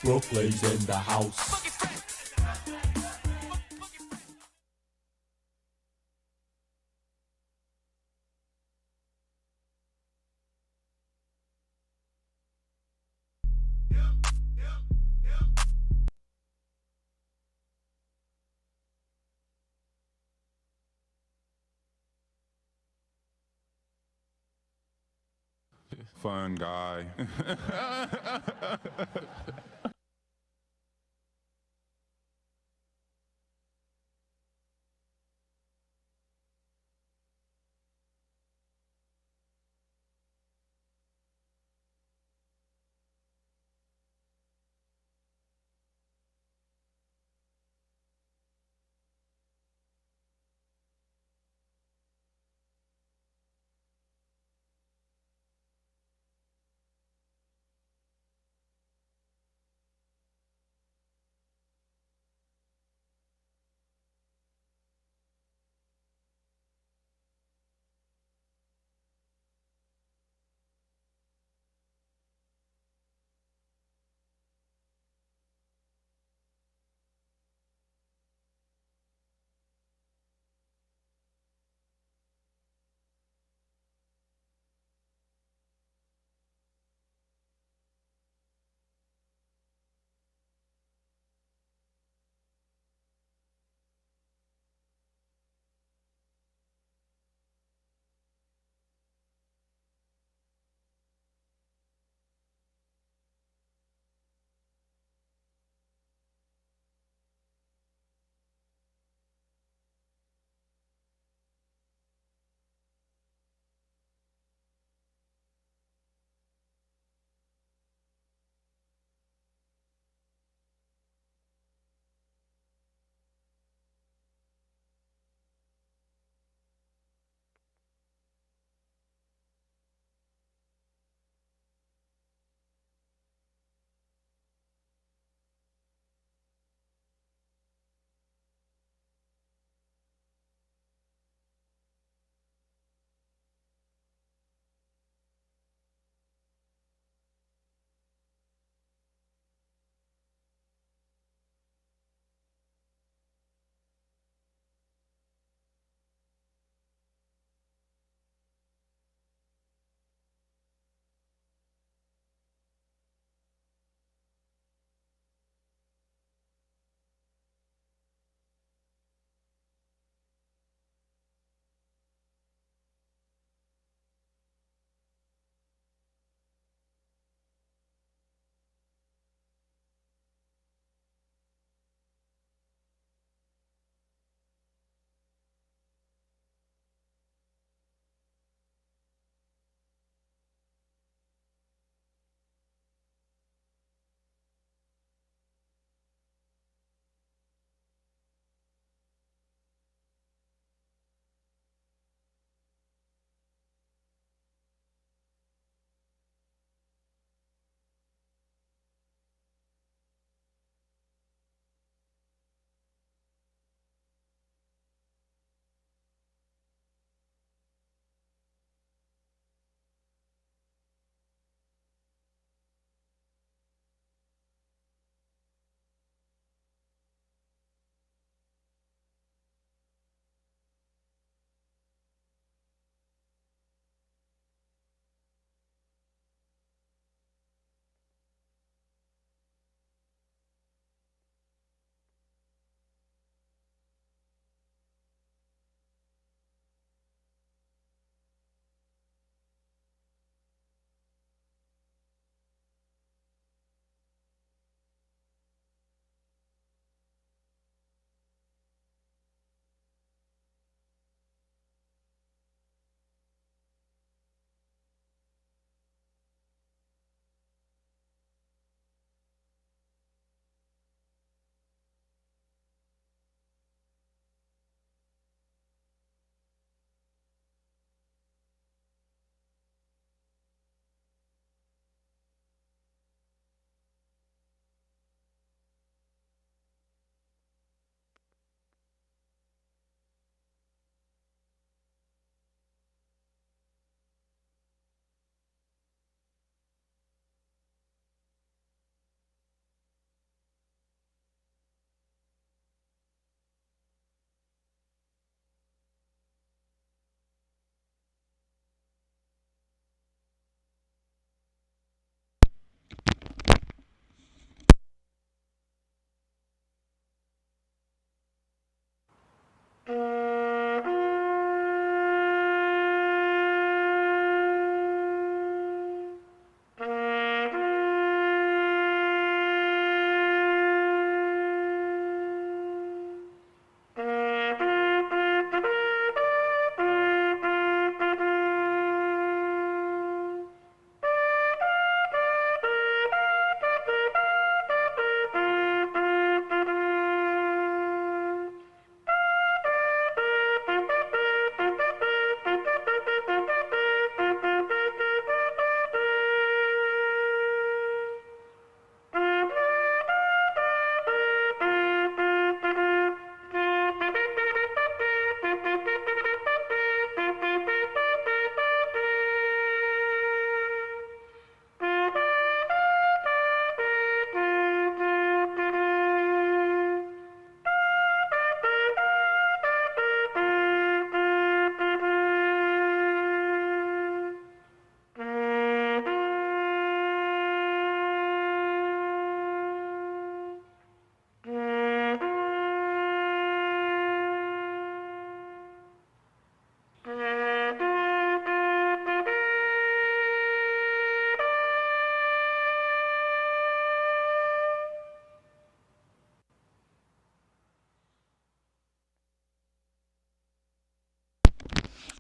Brooklyn's in the house. Fun guy.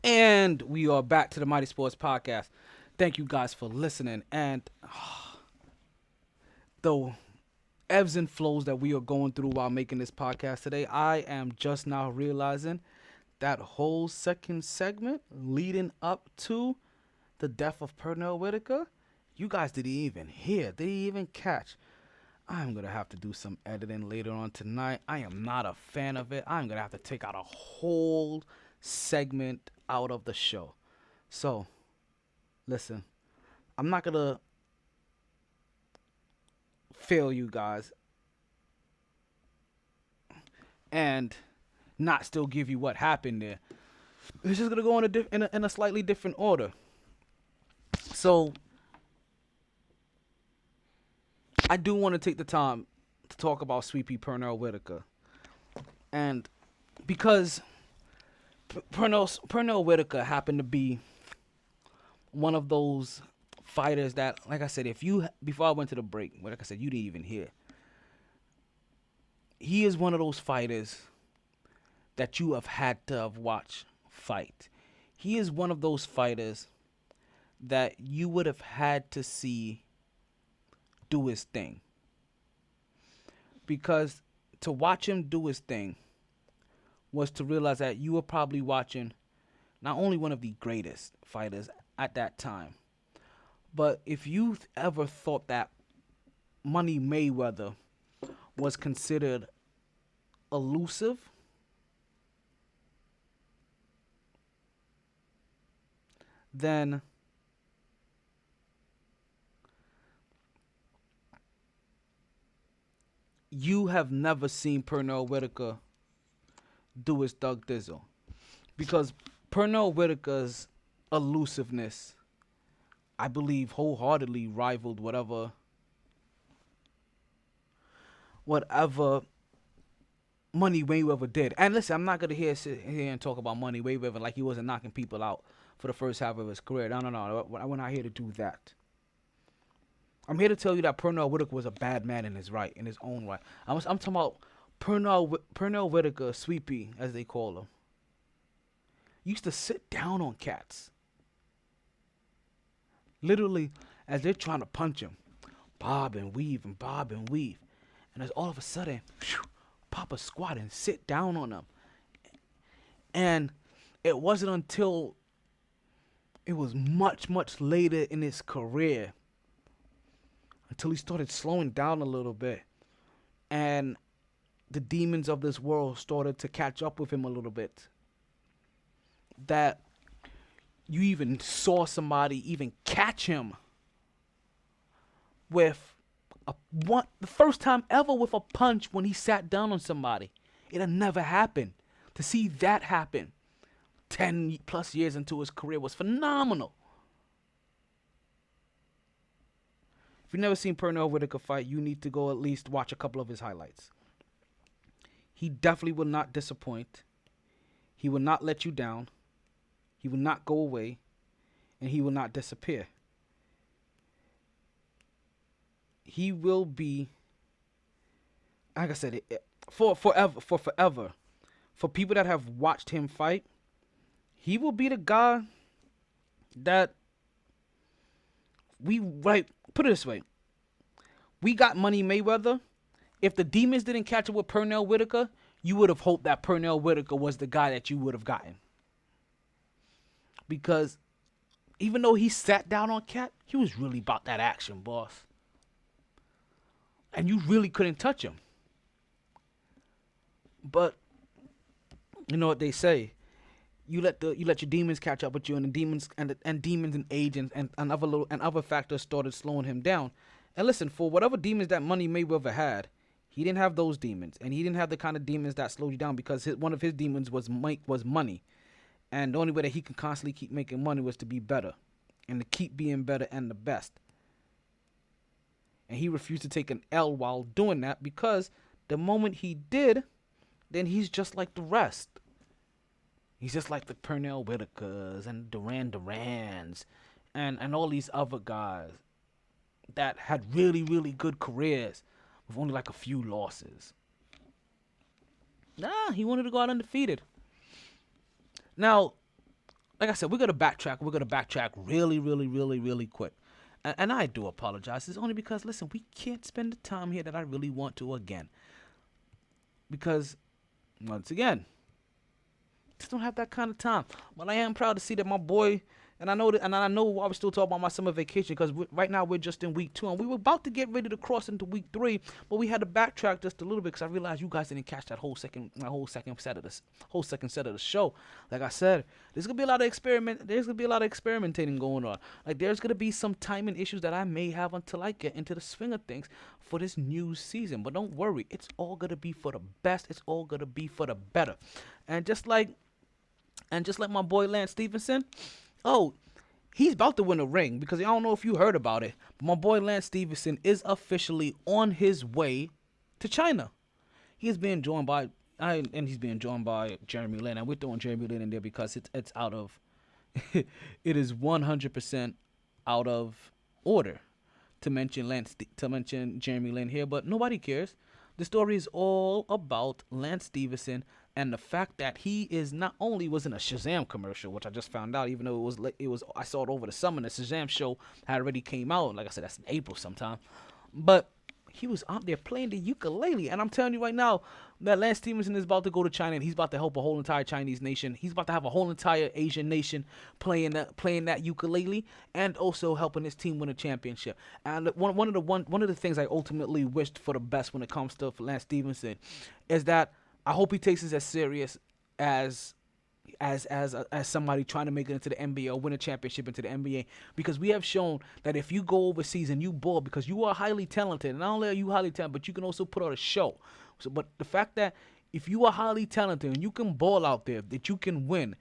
And we are back to the Mighty Sports Podcast. Thank you guys for listening. And the ebbs and flows that we are going through while making this podcast today, I am just now realizing that whole second segment leading up to the death of Pernell Whitaker, you guys didn't even hear, didn't even catch. I'm going to have to do some editing later on tonight. I am not a fan of it. I'm going to have to take out a whole segment out of the show. So, listen, I'm not going to fail you guys and not still give you what happened there. It's just going to go in a slightly different order. So, I do want to take the time to talk about Sweet Pea Pernell Whitaker. And because Pernell Whitaker happened to be one of those fighters that, like I said, before I went to the break, like I said, you didn't even hear. He is one of those fighters that you have had to have watched fight. He is one of those fighters that you would have had to see do his thing. Because to watch him do his thing was to realize that you were probably watching not only one of the greatest fighters at that time, but if you ever thought that Money Mayweather was considered elusive, then you have never seen Pernell Whitaker do his Thug Dizzle. Because Pernell Whitaker's elusiveness, I believe, wholeheartedly rivaled whatever Money Mayweather did. And listen, I'm not going to sit here and talk about Money Mayweather like he wasn't knocking people out for the first half of his career. No. We're not here to do that. I'm here to tell you that Pernell Whitaker was a bad man in his own right. I'm talking about Pernell Whitaker, Sweet Pea, as they call him. Used to sit down on cats. Literally, as they're trying to punch him. Bob and weave and bob and weave. And as all of a sudden, pop a squat and sit down on them. And it wasn't until it was much, much later in his career, until he started slowing down a little bit, and the demons of this world started to catch up with him a little bit, that you even saw somebody even catch him with the first time ever with a punch when he sat down on somebody. It had never happened. To see that happen 10 plus years into his career was phenomenal. If you've never seen Pernell Whitaker fight, you need to go at least watch a couple of his highlights. He definitely will not disappoint. He will not let you down. He will not go away. And he will not disappear. He will be, like I said, for forever. For people that have watched him fight, he will be the guy that put it this way. We got Money Mayweather. If the demons didn't catch up with Pernell Whitaker, you would have hoped that Pernell Whitaker was the guy that you would have gotten. Because even though he sat down on cat, he was really about that action, boss. And you really couldn't touch him. But you know what they say. You let your demons catch up with you, and the demons and demons and age and other factors started slowing him down. And listen, for whatever demons that Money Mayweather had, he didn't have those demons, and he didn't have the kind of demons that slowed you down, because one of his demons was money, and the only way that he could constantly keep making money was to be better, and to keep being better and the best. And he refused to take an L while doing that, because the moment he did, then he's just like the rest. He's just like the Pernell Whitakers and Durans and all these other guys that had really, really good careers with only like a few losses. Nah, he wanted to go out undefeated. Now, like I said, we're gonna backtrack. We're gonna backtrack really, really, really, really quick. And I do apologize. It's only because, listen, we can't spend the time here that I really want to again. Because, once again, just don't have that kind of time. But I am proud to see that my boy, and I know why we're still talking about my summer vacation, because right now we're just in week 2, and we were about to get ready to cross into week 3, but we had to backtrack just a little bit because I realized you guys didn't catch that whole second set of the show. Like I said, there's gonna be a lot of experimenting going on. Like, there's gonna be some timing issues that I may have until I get into the swing of things for this new season. But don't worry, it's all gonna be for the best. It's all gonna be for the better. And just like my boy Lance Stevenson, he's about to win a ring, because I don't know if you heard about it, but my boy Lance Stevenson is officially on his way to China. He's being joined by Jeremy Lin, and we're throwing Jeremy Lin in there because it's out of it is 100% out of order to mention Jeremy Lin here, but nobody cares. The story is all about Lance Stevenson and the fact that he is not only was in a Shazam commercial, which I just found out, even though it was I saw it over the summer. The Shazam show had already came out. Like I said, that's in April sometime. But he was out there playing the ukulele, and I'm telling you right now that Lance Stevenson is about to go to China, and he's about to help a whole entire Chinese nation. He's about to have a whole entire Asian nation playing that ukulele, and also helping his team win a championship. And one of the things I ultimately wished for the best when it comes to Lance Stevenson is that I hope he takes this as serious as somebody trying to make it into the NBA or win a championship into the NBA, because we have shown that if you go overseas and you ball, because you are highly talented, and not only are you highly talented, but you can also put on a show. So, but the fact that if you are highly talented and you can ball out there, that you can win,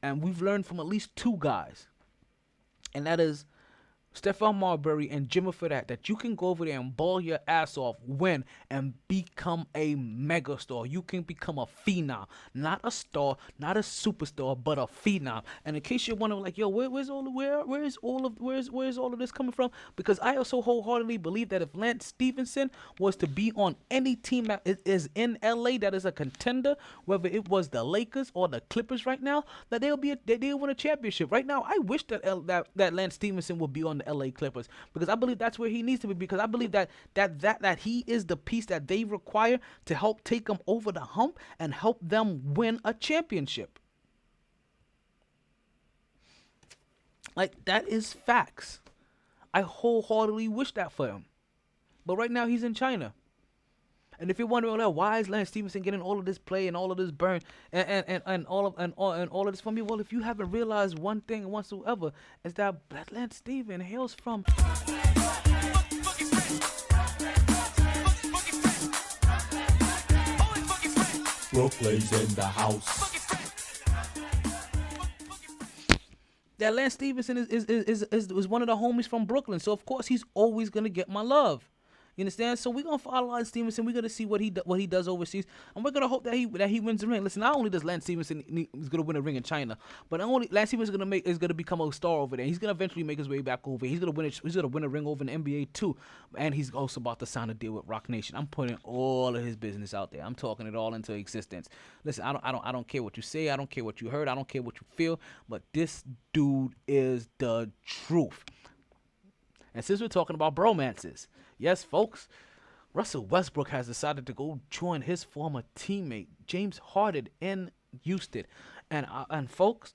and we've learned from at least 2 guys, and that is Stephon Marbury and Jimmy Fredette, that you can go over there and ball your ass off, win, and become a megastar. You can become a phenom, not a star, not a superstar, but a phenom. And in case you're wondering, like, yo, where's all of this coming from? Because I also wholeheartedly believe that if Lance Stevenson was to be on any team that is in LA that is a contender, whether it was the Lakers or the Clippers right now, that they'll win a championship. Right now, I wish that Lance Stevenson would be on the LA Clippers, because I believe that's where he needs to be, because I believe that he is the piece that they require to help take them over the hump and help them win a championship. Like, that is facts. I wholeheartedly wish that for him. But right now he's in China. And if you're wondering, why is Lance Stevenson getting all of this play and all of this burn and all of this from me? Well, if you haven't realized one thing whatsoever, is that Lance Stevenson hails from Brooklyn's in the house. that Lance Stevenson is one of the homies from Brooklyn, so of course he's always gonna get my love. You understand? So we're gonna follow Lance Stevenson. We're gonna see what he does overseas, and we're gonna hope that he wins the ring. Listen, not only does Lance Stevenson is gonna win a ring in China, but not only Lance Stevenson is gonna become a star over there. He's gonna eventually make his way back over. He's gonna win a ring over in the NBA too, and he's also about to sign a deal with Rock Nation. I'm putting all of his business out there. I'm talking it all into existence. Listen, I don't care what you say. I don't care what you heard. I don't care what you feel. But this dude is the truth. And since we're talking about bromances, yes, folks, Russell Westbrook has decided to go join his former teammate James Harden in Houston. And folks,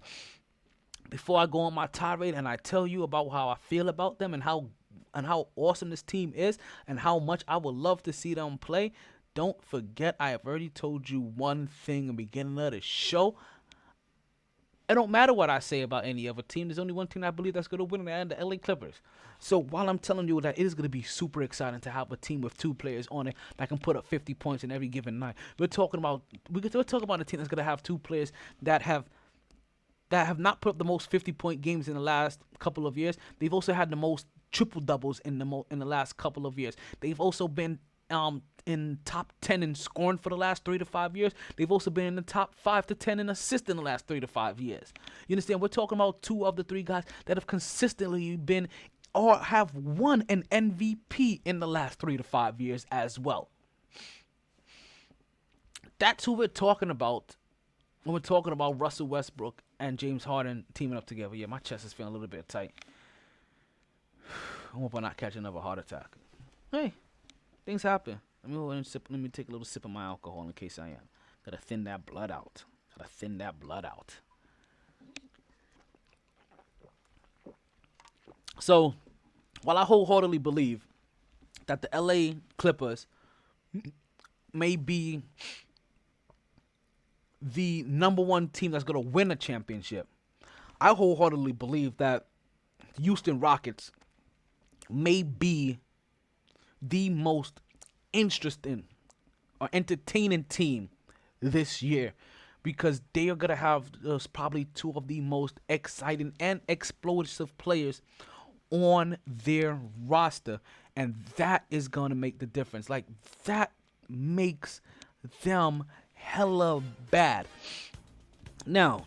before I go on my tirade and I tell you about how I feel about them and how awesome this team is and how much I would love to see them play, don't forget I have already told you one thing in the beginning of the show. It don't matter what I say about any other team. There's only one team I believe that's going to win, and the LA Clippers. So while I'm telling you that it is going to be super exciting to have a team with two players on it that can put up 50 points in every given night, we're talking about a team that's going to have two players that have not put up the most 50-point games in the last couple of years. They've also had the most triple doubles in the last couple of years. They've also been in top 10 in scoring for the last 3 to 5 years. They've also been in the top 5 to 10 in assists in the last 3 to 5 years. You understand? We're talking about two of the three guys that have consistently been or have won an MVP in the last 3 to 5 years as well. That's who we're talking about when we're talking about Russell Westbrook and James Harden teaming up together, yeah, my chest is feeling a little bit tight. I hope I not catch another heart attack. Hey, things happen. Let me take a little sip of my alcohol in case I am. Gotta thin that blood out. So, while I wholeheartedly believe that the LA Clippers may be the number one team that's going to win a championship, I wholeheartedly believe that the Houston Rockets may be the most interesting or entertaining team this year, because they are going to have probably two of the most exciting and explosive players on their roster, and that is going to make the difference. Like, that makes them hella bad. Now,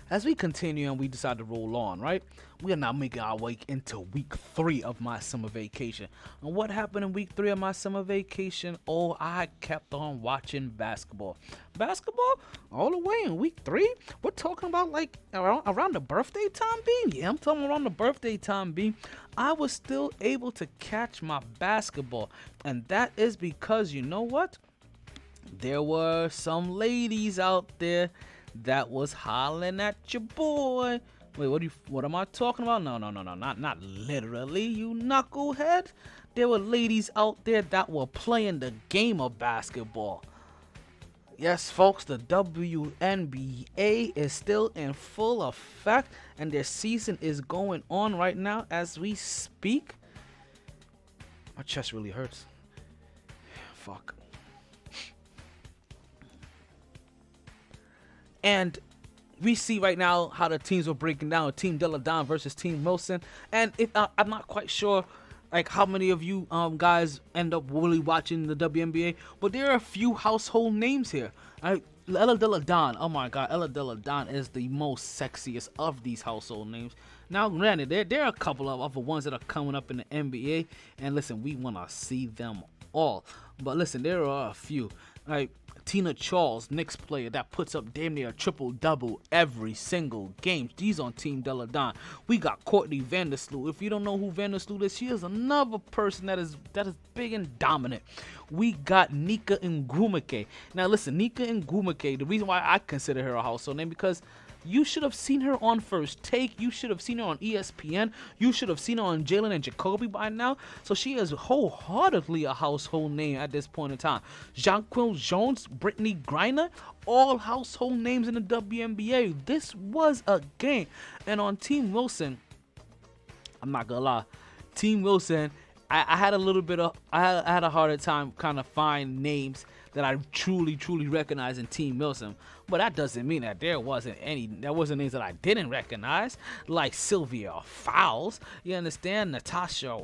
as we continue and we decide to roll on, right, we are now making our way into week 3 of my summer vacation. And what happened in week 3 of my summer vacation? Oh, I kept on watching basketball all the way in week 3. We're talking about like around the birthday time being. Yeah, I'm talking around the birthday time being. I was still able to catch my basketball, and that is because, you know what, there were some ladies out there that was hollering at your boy. Wait, what am I talking about? No, not literally, you knucklehead. There were ladies out there that were playing the game of basketball. Yes, folks, the WNBA is still in full effect, and their season is going on right now as we speak. My chest really hurts. Fuck. And we see right now how the teams are breaking down. Team Deladon versus Team Wilson. And if I'm not quite sure like how many of you guys end up really watching the WNBA, but there are a few household names here. Ella Deladon, oh my god, Ella Deladon is the most sexiest of these household names. Now, granted, there are a couple of other ones that are coming up in the NBA, and listen, we want to see them all. But listen, there are a few. Like Tina Charles, Knicks player that puts up damn near a triple-double every single game. She's on Team Deladon. We got Courtney Vandersloot. If you don't know who Vandersloot is, she is another person that is big and dominant. We got Nika Ngumake. Now listen, Nika Ngumake, the reason why I consider her a household name, because you should have seen her on First Take. You should have seen her on ESPN. You should have seen her on Jalen and Jacoby by now. So she is wholeheartedly a household name at this point in time. Jonquil Jones, Brittany Griner, all household names in the WNBA. This was a game. And on Team Wilson, I'm not gonna lie, Team Wilson, I had a little bit of, I had a harder time kind of find names that I truly recognize in Team Wilson. But that doesn't mean that there wasn't names that I didn't recognize, like Sylvia Fowles, you understand, Natasha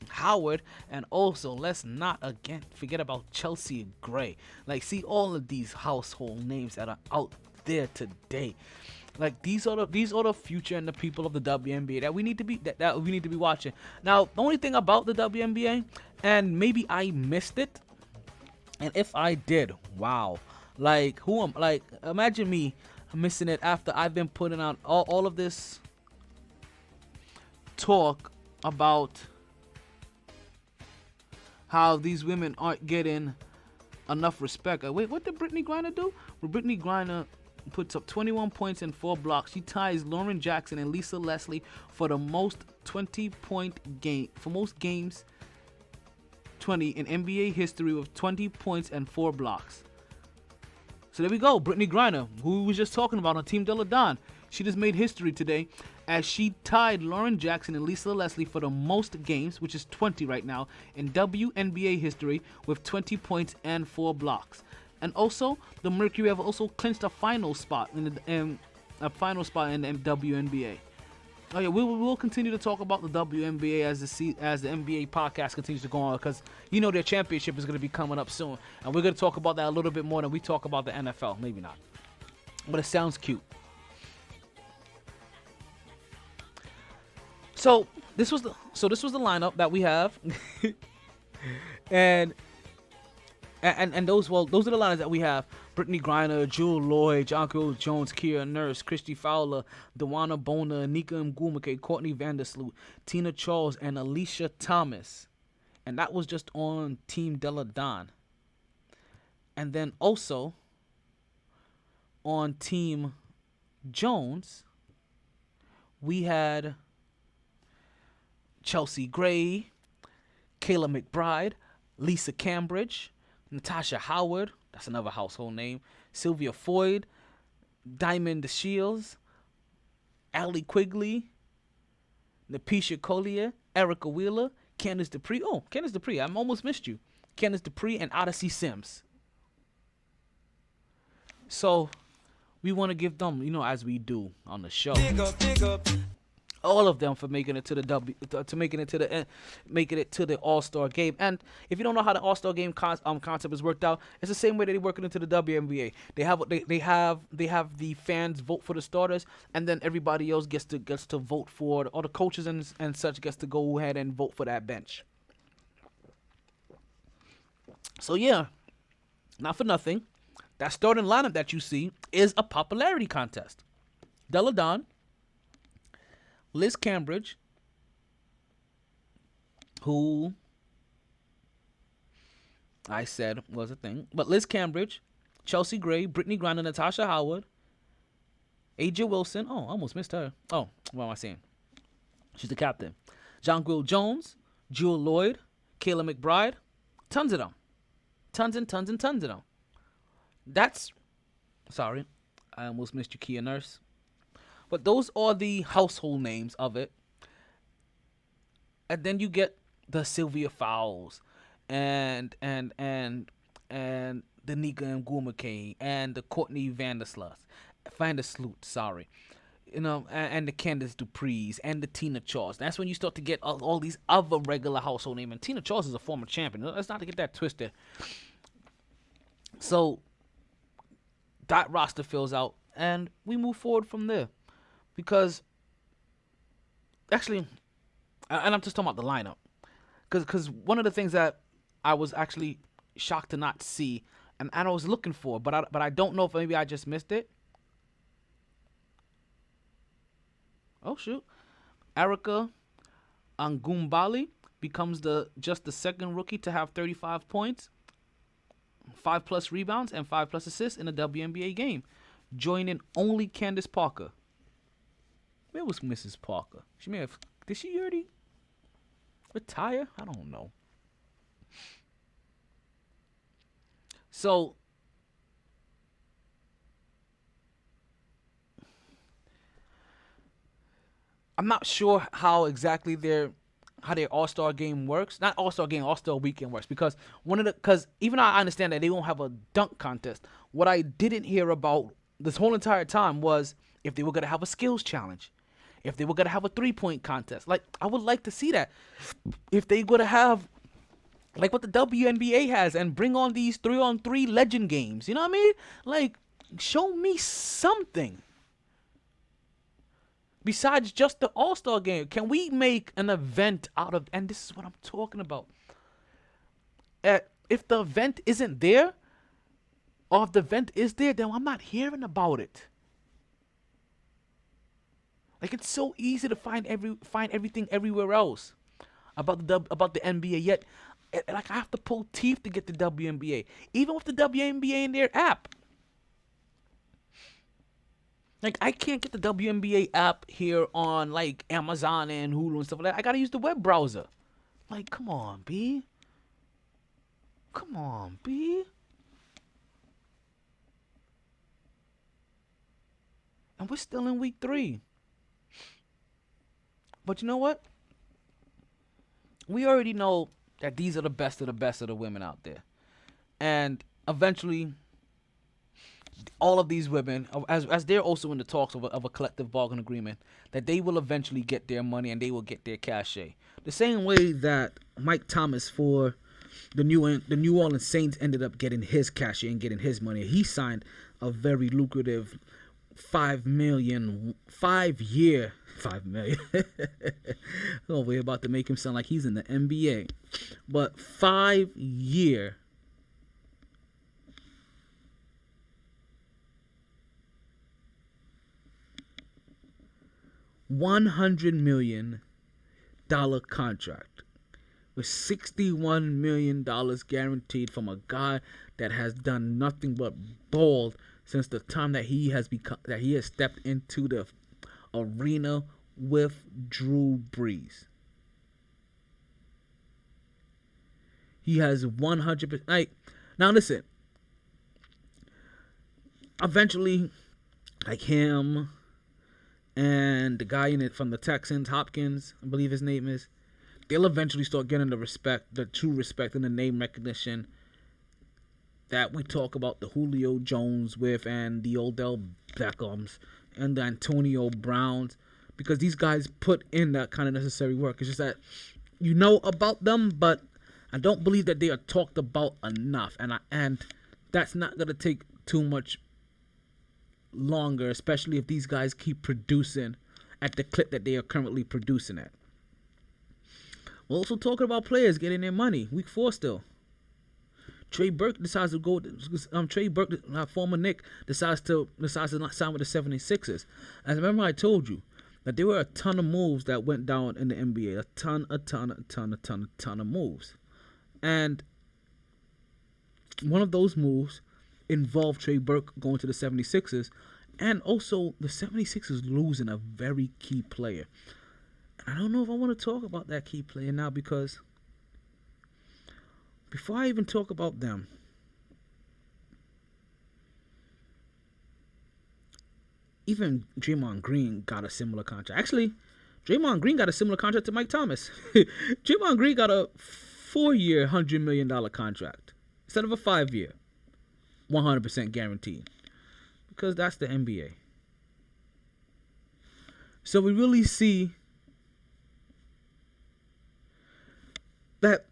Howard, and also let's not again forget about Chelsea Gray. Like, see all of these household names that are out there today. Like, these are the future and the people of the WNBA that we need to be that we need to be watching. Now, the only thing about the WNBA, and maybe I missed it, and if I did, wow, like imagine me missing it after I've been putting out all of this talk about how these women aren't getting enough respect. Wait, what did Brittany Griner do? Well, Brittany Griner puts up 21 points and 4 blocks. She ties Lauren Jackson and Lisa Leslie for the most 20-point game for most games 20 in NBA history with 20 points and 4 blocks. So there we go. Brittany Griner, who we was just talking about on Team Deladon. She just made history today as she tied Lauren Jackson and Lisa Leslie for the most games, which is 20 right now, in WNBA history with 20 points and 4 blocks. And also, the Mercury have also clinched a final spot in the WNBA. Oh yeah, we will continue to talk about the WNBA as the NBA podcast continues to go on, because you know their championship is going to be coming up soon, and we're going to talk about that a little bit more than we talk about the NFL. Maybe not, but it sounds cute. So this was the lineup that we have, and those are the lineups that we have Brittany Griner, Jewel Lloyd, Jonquil Jones, Kiera Nurse, Christy Fowler, Dewana Bona, Nika Mgumake, Courtney Vandersloot, Tina Charles, and Alicia Thomas. And that was just on Team Della Don. And then also on Team Jones, we had Chelsea Gray, Kayla McBride, Lisa Cambridge, Natasha Howard, that's another household name, Sylvia Foyd, Diamond DeShields, Allie Quigley, Napisha Collier, Erica Wheeler, Candice Dupree. Oh, Candice Dupree, I almost missed you. Candice Dupree and Odyssey Sims. So we want to give them, as we do on the show, Big up. all of them for making it to the making it to the All-Star game. And if you don't know how the All-Star game concept is worked out, it's the same way that they work it into the WNBA. They have the fans vote for the starters, and then everybody else gets to vote for, all the coaches and such gets to go ahead and vote for that bench. So yeah, not for nothing, that starting lineup that you see is a popularity contest. Della Don, Liz Cambridge, who I said was a thing, but Liz Cambridge, Chelsea Gray, Brittany Griner, Natasha Howard, AJ Wilson. Oh, I almost missed her. Oh, what am I saying? She's the captain. Jonquil Jones, Jewel Lloyd, Kayla McBride. Tons of them. Tons and tons and tons of them. Sorry, I almost missed you, Kia Nurse. But those are the household names of it. And then you get the Sylvia Fowles and the Nika Mgumake and the Courtney Vandersloot, sorry. And the Candice Duprees and the Tina Charles. That's when you start to get all these other regular household names. And Tina Charles is a former champion. Let's not get that twisted. So that roster fills out, and we move forward from there. Because, actually, and I'm just talking about the lineup. Because one of the things that I was actually shocked to not see, and I was looking for, but I don't know if maybe I just missed it. Oh, shoot. Erica Angumbali becomes just the second rookie to have 35 points, 5+ rebounds, and 5+ assists in a WNBA game, joining only Candace Parker. Where was Mrs. Parker? Did she already retire? I don't know. So, I'm not sure how exactly their All-Star game works. Not All-Star game, All-Star weekend works. Because even though I understand that they won't have a dunk contest, what I didn't hear about this whole entire time was if they were going to have a skills challenge. If they were going to have a 3-point contest. Like, I would like to see that. If they were to have, like what the WNBA has, and bring on these 3-on-3 legend games. You know what I mean? Like, show me something. Besides just the All-Star game. Can we make an event out of, and this is what I'm talking about. If the event isn't there, or if the event is there, then I'm not hearing about it. Like, it's so easy to find everything everywhere else about the NBA. Yet, like, I have to pull teeth to get the WNBA, even with the WNBA in their app. Like, I can't get the WNBA app here on like Amazon and Hulu and stuff like that. I gotta use the web browser. Like, come on, B. Come on, B. And we're still in week 3. But you know what? We already know that these are the best of the women out there. And eventually, all of these women, as they're also in the talks of a collective bargain agreement, that they will eventually get their money and they will get their cachet. The same way that Mike Thomas for the New Orleans Saints ended up getting his cachet and getting his money. He signed a very lucrative $5 million. Oh, we're about to make him sound like he's in the NBA. But 5-year $100 million contract with $61 million guaranteed from a guy that has done nothing but ball since the time that he has stepped into the arena with Drew Brees. He has 100%. Now listen. Eventually, like him and the guy in it from the Texans, Hopkins, I believe his name is, they'll eventually start getting the respect, the true respect and the name recognition that we talk about the Julio Jones with and the Odell Beckhams and the Antonio Browns, because these guys put in that kind of necessary work. It's just that you know about them, but I don't believe that they are talked about enough, and that's not gonna take too much longer, especially if these guys keep producing at the clip that they are currently producing at. We're also talking about players getting their money. Week 4 still. Trey Burke decides to go. Trey Burke, former Knick, decides to not sign with the 76ers. As remember, I told you that there were a ton of moves that went down in the NBA. A ton of moves. And one of those moves involved Trey Burke going to the 76ers, and also the 76ers losing a very key player. And I don't know if I want to talk about that key player now, because before I even talk about them, even Draymond Green got a similar contract. Actually, Draymond Green got a similar contract to Mike Thomas. Draymond Green got a 4-year, $100 million contract instead of a 5-year, 100% guaranteed, because that's the NBA. So we really see that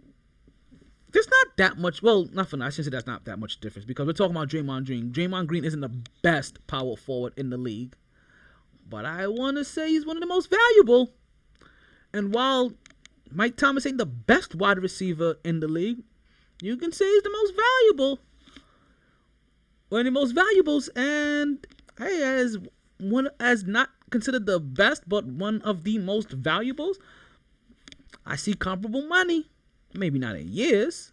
there's not that much. Well, nothing. I shouldn't say that's not that much difference, because we're talking about Draymond Green. Draymond Green isn't the best power forward in the league, but I want to say he's one of the most valuable. And while Mike Thomas ain't the best wide receiver in the league, you can say he's the most valuable. One of the most valuables, and hey, as not considered the best, but one of the most valuables, I see comparable money. Maybe not in years.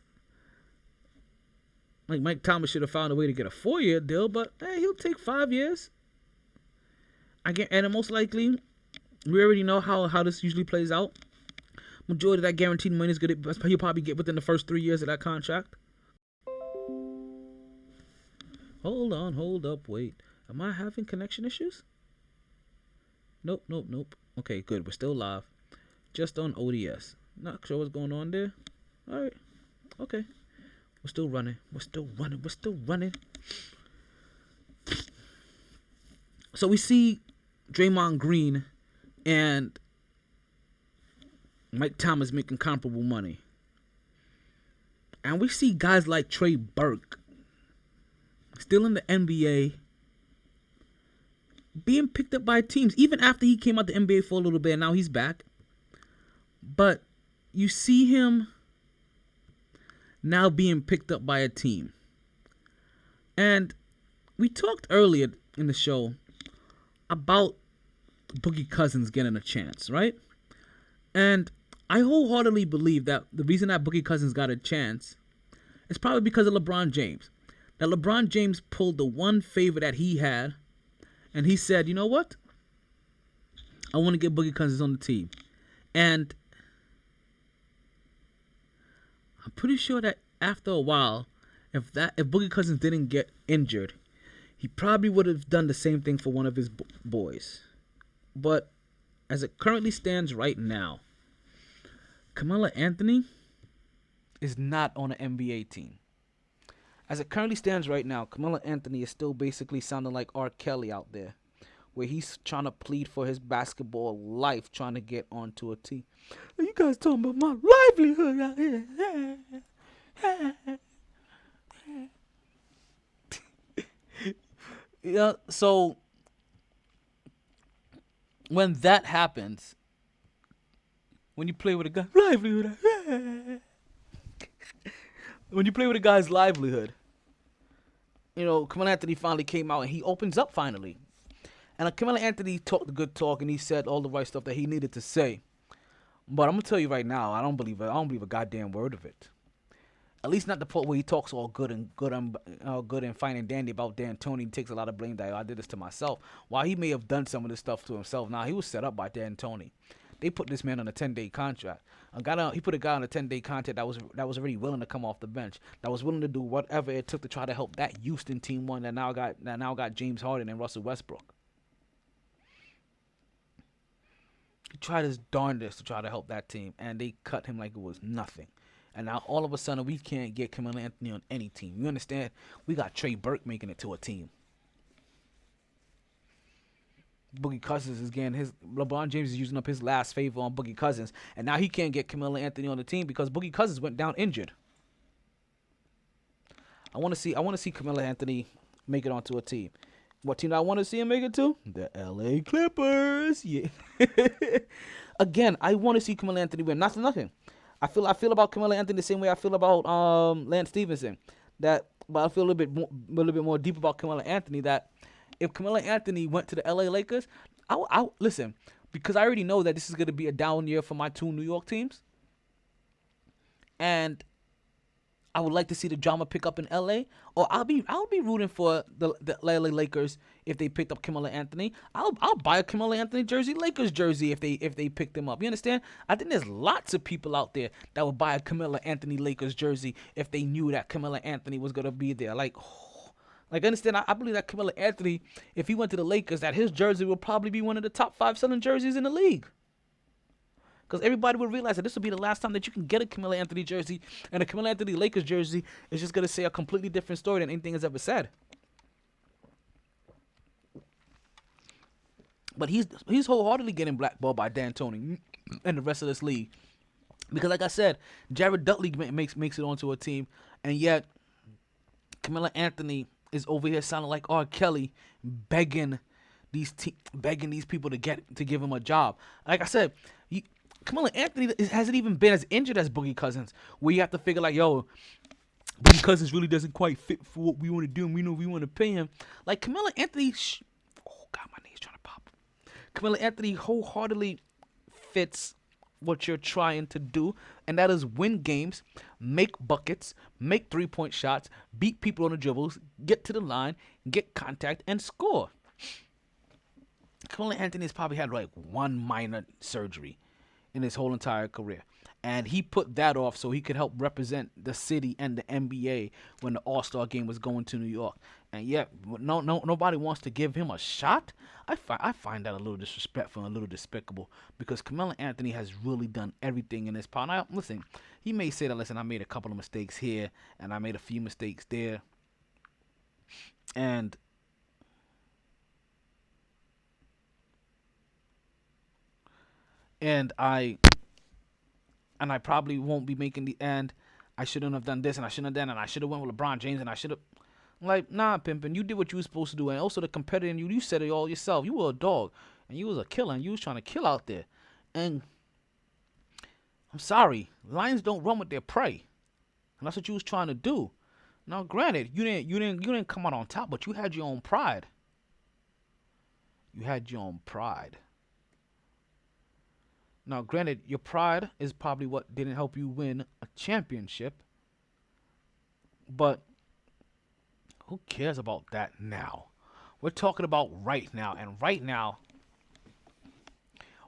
Like Mike Thomas should have found a way to get a 4-year deal, but hey, he'll take 5 years. And most likely, we already know how this usually plays out. Majority of that guaranteed money is good. He'll probably get within the first 3 years of that contract. Hold on, hold up, wait. Am I having connection issues? Nope. Okay, good. We're still live. Just on ODS. Not sure what's going on there. All right. Okay. We're still running. So we see Draymond Green and Mike Thomas making comparable money. And we see guys like Trey Burke still in the NBA being picked up by teams, even after he came out the NBA for a little bit and now he's back. But you see him now being picked up by a team. And we talked earlier in the show about Boogie Cousins getting a chance, right? And I wholeheartedly believe that the reason that Boogie Cousins got a chance is probably because of LeBron James. That LeBron James pulled the one favor that he had, and he said, you know what? I want to get Boogie Cousins on the team. And I'm pretty sure that after a while, if Boogie Cousins didn't get injured, he probably would have done the same thing for one of his boys. But as it currently stands right now, Carmelo Anthony is not on an NBA team. As it currently stands right now, Carmelo Anthony is still basically sounding like R. Kelly out there, where he's trying to plead for his basketball life, trying to get onto a team. You guys talking about my livelihood out here. Yeah, so when that happens, when you play with a guy's livelihood, when you play with a guy's livelihood, you know, Carmelo Anthony finally came out and he opens up finally. And Carmelo Anthony talked the good talk, and he said all the right stuff that he needed to say. But I'm gonna tell you right now, I don't believe it. I don't believe a goddamn word of it. At least not the part where he talks all good and fine and dandy about D'Antoni. He takes a lot of blame that I did this to myself. While he may have done some of this stuff to himself, now he was set up by D'Antoni. They put this man on a 10-day contract. He put a guy on a 10-day contract that was already willing to come off the bench, that was willing to do whatever it took to try to help that Houston team win that now got James Harden and Russell Westbrook. He tried his darndest to try to help that team, and they cut him like it was nothing. And now all of a sudden we can't get Carmelo Anthony on any team. You understand? We got Trey Burke making it to a team. Boogie Cousins is getting LeBron James is using up his last favor on Boogie Cousins, and now he can't get Carmelo Anthony on the team because Boogie Cousins went down injured. I want to see Carmelo Anthony make it onto a team. What team do I want to see him make it to? The LA Clippers. Yeah. Again, I want to see Carmelo Anthony win. Not for nothing. I feel about Carmelo Anthony the same way I feel about Lance Stevenson. But I feel a little bit more deep about Carmelo Anthony. That if Carmelo Anthony went to the LA Lakers, I listen, because I already know that this is going to be a down year for my two New York teams, and I would like to see the drama pick up in LA. Or I'll be rooting for the LA Lakers if they picked up Carmelo Anthony. I'll buy a Carmelo Anthony jersey, Lakers jersey if they picked him up. You understand? I think there's lots of people out there that would buy a Carmelo Anthony Lakers jersey if they knew that Carmelo Anthony was gonna be there. Like understand? I believe that Carmelo Anthony, if he went to the Lakers, that his jersey will probably be one of the top 5 selling jerseys in the league. Because everybody would realize that this will be the last time that you can get a Carmelo Anthony jersey, and a Carmelo Anthony Lakers jersey is just going to say a completely different story than anything has ever said. But he's wholeheartedly getting blackballed by D'Antoni and the rest of this league. Because like I said, Jared Dudley makes it onto a team, and yet Carmelo Anthony is over here sounding like R. Kelly, begging these people to give him a job. Like I said, Carmelo Anthony hasn't even been as injured as Boogie Cousins, where you have to figure like, yo, Boogie Cousins really doesn't quite fit for what we want to do, and we know we want to pay him. Like Carmelo Anthony, oh God, my knee's trying to pop. Carmelo Anthony wholeheartedly fits what you're trying to do, and that is win games, make buckets, make 3-point shots, beat people on the dribbles, get to the line, get contact, and score. Carmelo Anthony has probably had like one minor surgery in his whole entire career, and he put that off so he could help represent the city and the NBA when the All-Star game was going to New York. And yet, nobody wants to give him a shot. I find that a little disrespectful and a little despicable, because Carmelo Anthony has really done everything in his power. Now, listen, he may say that, listen, I made a couple of mistakes here and I made a few mistakes there, and I probably won't be making the end. I shouldn't have done this, and I shouldn't have done, and I should have went with LeBron James, and I should have. Like, nah, pimpin', you did what you were supposed to do, and also the competitor in you said it all yourself. You were a dog, and you was a killer, and you was trying to kill out there. And I'm sorry, lions don't run with their prey, and that's what you was trying to do. Now, granted, you didn't come out on top, but you had your own pride. You had your own pride. Now, granted, your pride is probably what didn't help you win a championship, but who cares about that now? We're talking about right now, and right now,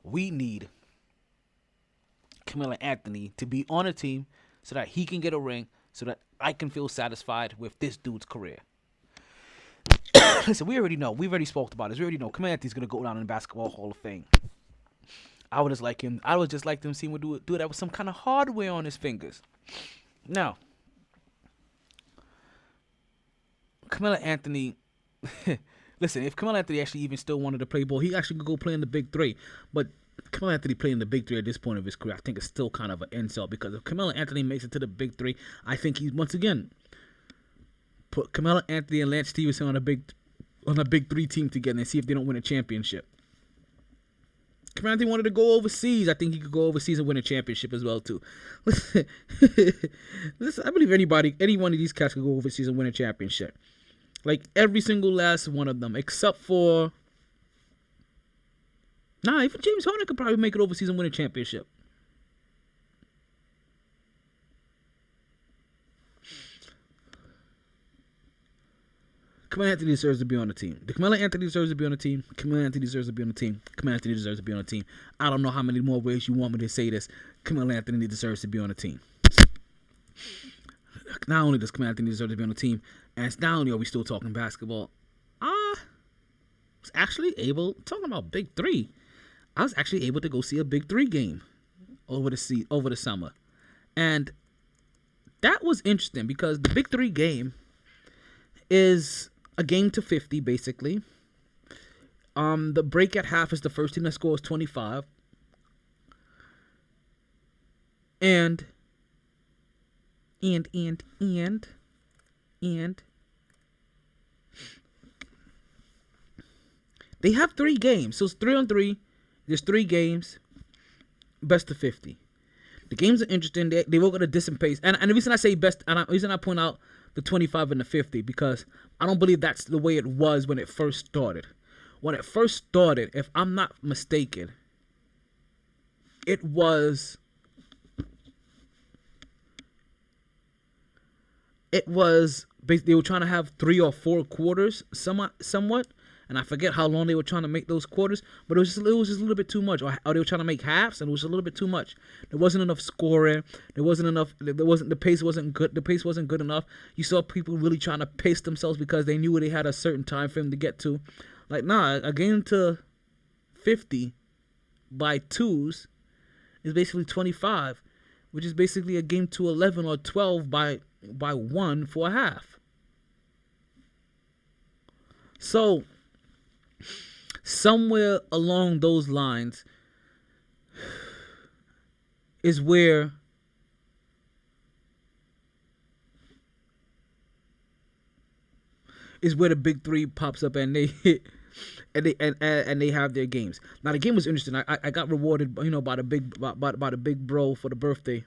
we need Carmelo Anthony to be on a team so that he can get a ring, so that I can feel satisfied with this dude's career. Listen, we already know. We've already spoke about this. We already know Carmelo Anthony's going to go down in the Basketball Hall of Fame. I would just like him to see him do that with some kind of hardware on his fingers. Now, Carmelo Anthony, listen, if Carmelo Anthony actually even still wanted to play ball, he actually could go play in the Big Three. But Carmelo Anthony playing in the Big Three at this point of his career, I think is still kind of an insult, because if Carmelo Anthony makes it to the Big Three, I think he's once again put Carmelo Anthony and Lance Stevenson on a Big Three team together and see if they don't win a championship. Carmelo Anthony wanted to go overseas. I think he could go overseas and win a championship as well too. Listen, I believe any one of these cats could go overseas and win a championship. Like every single last one of them, except for Nah, even James Harden could probably make it overseas and win a championship. Carmelo Anthony deserves to be on the team. Carmelo Anthony deserves to be on the team. Carmelo Anthony deserves to be on the team. Carmelo Anthony deserves to be on the team. I don't know how many more ways you want me to say this. Carmelo Anthony deserves to be on the team. Not only does Carmelo Anthony deserve to be on the team, and not only are we still talking basketball, I was actually able, talking about Big Three, I was actually able to go see a Big Three game over the summer. And that was interesting because the Big Three game is a game to 50, basically. The break at half is the first team that scores 25. And they have 3 games. So it's 3-on-3. There's 3 games. Best of 50. The games are interesting. They work at a decent pace. And the reason I say best, and the reason I point out the 25 and the 50, because I don't believe that's the way it was when it first started. When it first started, if I'm not mistaken, it was basically they were trying to have 3 or 4 quarters, somewhat, and I forget how long they were trying to make those quarters, but it was just a little bit too much. Or they were trying to make halves, and it was a little bit too much. There wasn't enough scoring. The pace wasn't good. The pace wasn't good enough. You saw people really trying to pace themselves because they knew they had a certain time frame to get to. Like, nah, a game to 50 by 2s is basically 25, which is basically a game to 11 or 12 by 1 for a half. So somewhere along those lines is where the Big Three pops up, and they hit, and they have their games. Now the game was interesting. I got rewarded, by the big bro for the birthday.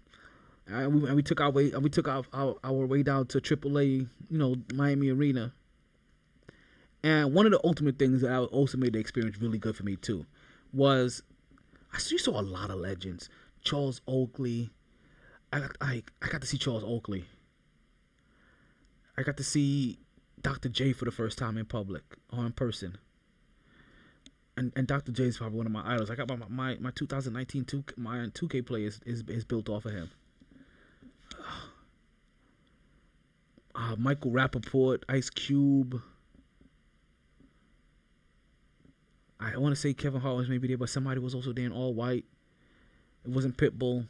And we took our way down to AAA, Miami Arena. And one of the ultimate things that also made the experience really good for me too was you saw a lot of legends. Charles Oakley. I got to see Charles Oakley. I got to see Dr. J for the first time in public or in person. And Dr. J is probably one of my idols. I got my 2019 2K play is built off of him. Michael Rappaport, Ice Cube. I want to say Kevin Hart was maybe there, but somebody was also there in all white. It wasn't Pitbull.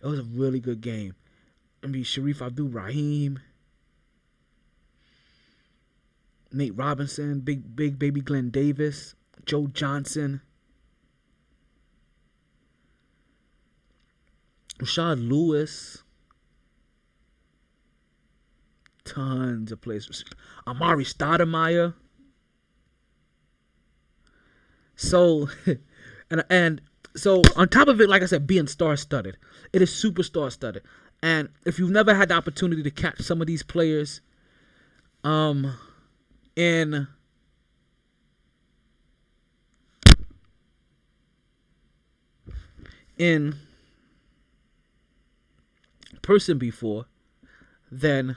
It was a really good game. I mean, Sharif Abdul-Rahim, Nate Robinson, big baby Glenn Davis, Joe Johnson, Rashad Lewis. Tons of players. Amari Stoudemire. So, and so on top of it, like I said, being star-studded, it is super star-studded. And if you've never had the opportunity to catch some of these players, in person before, then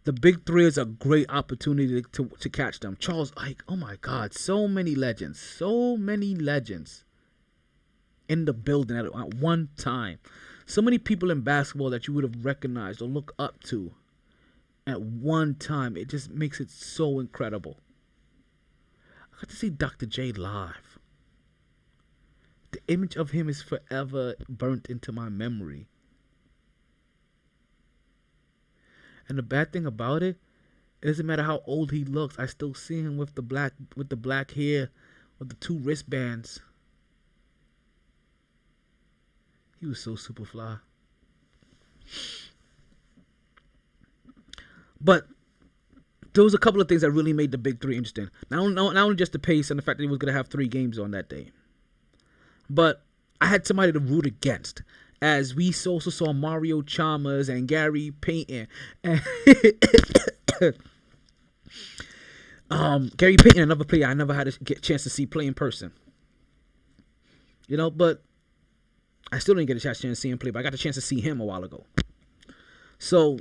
the Big Three is a great opportunity to catch them. Charles Ike, oh my God, so many legends in the building at one time. So many people in basketball that you would have recognized or look up to at one time. It just makes it so incredible. I got to see Dr. J live. The image of him is forever burnt into my memory. And the bad thing about it doesn't matter how old he looks. I still see him with the black hair, with the 2 wristbands. He was so super fly. But there was a couple of things that really made the Big Three interesting. Not only just the pace and the fact that he was going to have 3 games on that day, but I had somebody to root against. As we also saw Mario Chalmers and Gary Payton and Gary Payton, another player I never had a chance to see play in person. You know, but I still didn't get a chance to see him play, but I got a chance to see him a while ago. So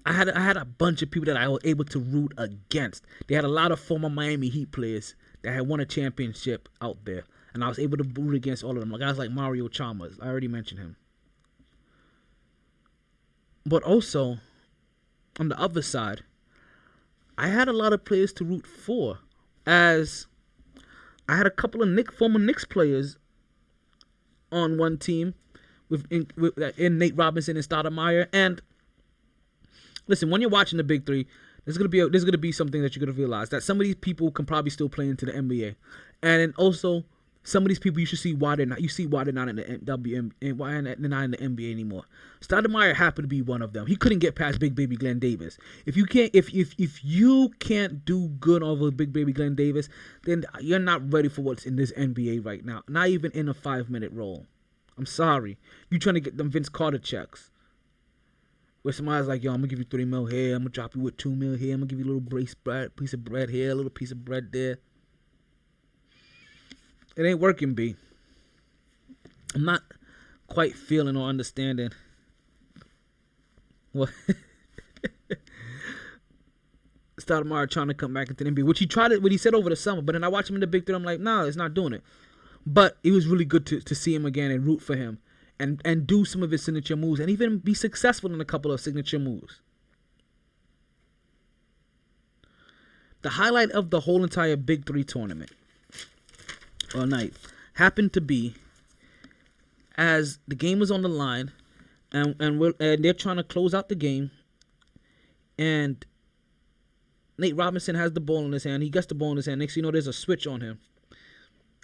I had a bunch of people that I was able to root against. They had a lot of former Miami Heat players that had won a championship out there, and I was able to root against all of them. Like guys like Mario Chalmers, I already mentioned him. But also, on the other side, I had a lot of players to root for, as I had a couple of former Knicks players on one team in Nate Robinson and Stoudemire. And listen, when you're watching the Big Three, there's gonna be something that you're gonna realize, that some of these people can probably still play into the NBA, and then also some of these people you should see why they're not. You see why they're not in the WNBA, why they're not in the NBA anymore. Stoudemire happened to be one of them. He couldn't get past Big Baby Glenn Davis. If you can't do good over Big Baby Glenn Davis, then you're not ready for what's in this NBA right now. Not even in a 5-minute role. I'm sorry. You trying to get them Vince Carter checks, where somebody's like, yo, I'm gonna give you $3 million here, I'm gonna drop you with $2 million here, I'm gonna give you a little piece of bread here, a little piece of bread there. It ain't working, B. I'm not quite feeling or understanding what Stoudemire trying to come back into the NBA, which he said over the summer, but then I watched him in the Big Three, I'm like, nah, it's not doing it. But it was really good to see him again and root for him and do some of his signature moves and even be successful in a couple of signature moves. The highlight of the whole entire Big Three tournament or night happened to be, as the game was on the line and they're trying to close out the game, and Nate Robinson has the ball in his hand. He gets the ball in his hand. Next thing you know, there's a switch on him.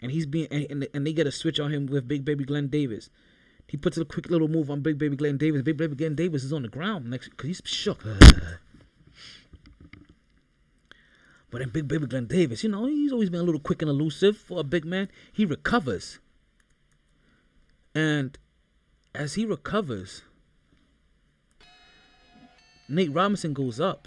And they get a switch on him with Big Baby Glenn Davis. He puts a quick little move on Big Baby Glenn Davis. Big Baby Glenn Davis is on the ground next because he's shook. But then Big Baby Glenn Davis, you know, he's always been a little quick and elusive for a big man. He recovers. And as he recovers, Nate Robinson goes up.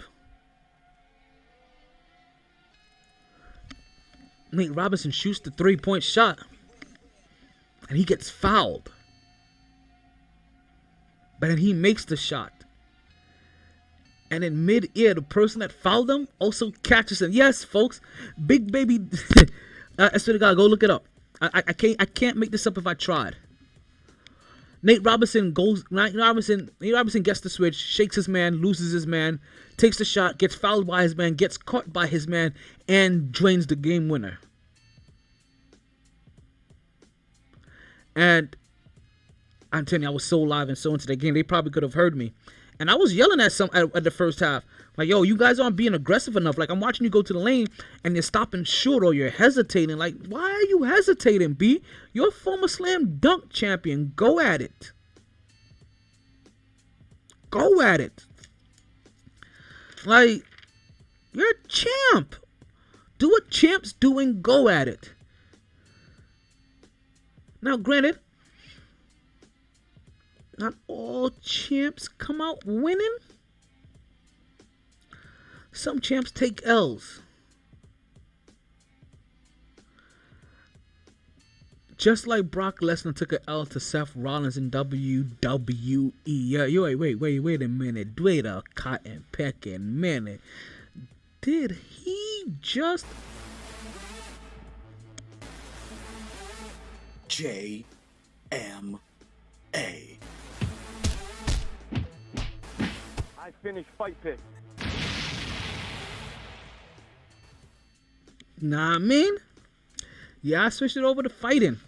Nate Robinson shoots the 3-point shot, and he gets fouled. But then he makes the shot. And in mid-air, the person that fouled him also catches him. Yes, folks, Big Baby, I swear to God, go look it up. I can't make this up if I tried. Nate Robinson gets the switch, shakes his man, loses his man, takes the shot, gets fouled by his man, gets caught by his man, and drains the game winner. And I'm telling you, I was so live and so into the game, they probably could have heard me. And I was yelling at the first half. Like, yo, you guys aren't being aggressive enough. Like, I'm watching you go to the lane and you're stopping short or you're hesitating. Like, why are you hesitating, B? You're a former slam dunk champion. Go at it. Go at it. Like, you're a champ. Do what champs do and go at it. Now, granted, not all champs come out winning. Some champs take L's. Just like Brock Lesnar took an L to Seth Rollins in WWE. Yeah, wait a minute. Wait a cotton pecking minute. Did he just... JMA. I finished fight pick. Nah, I mean, yeah, I switched it over to fighting.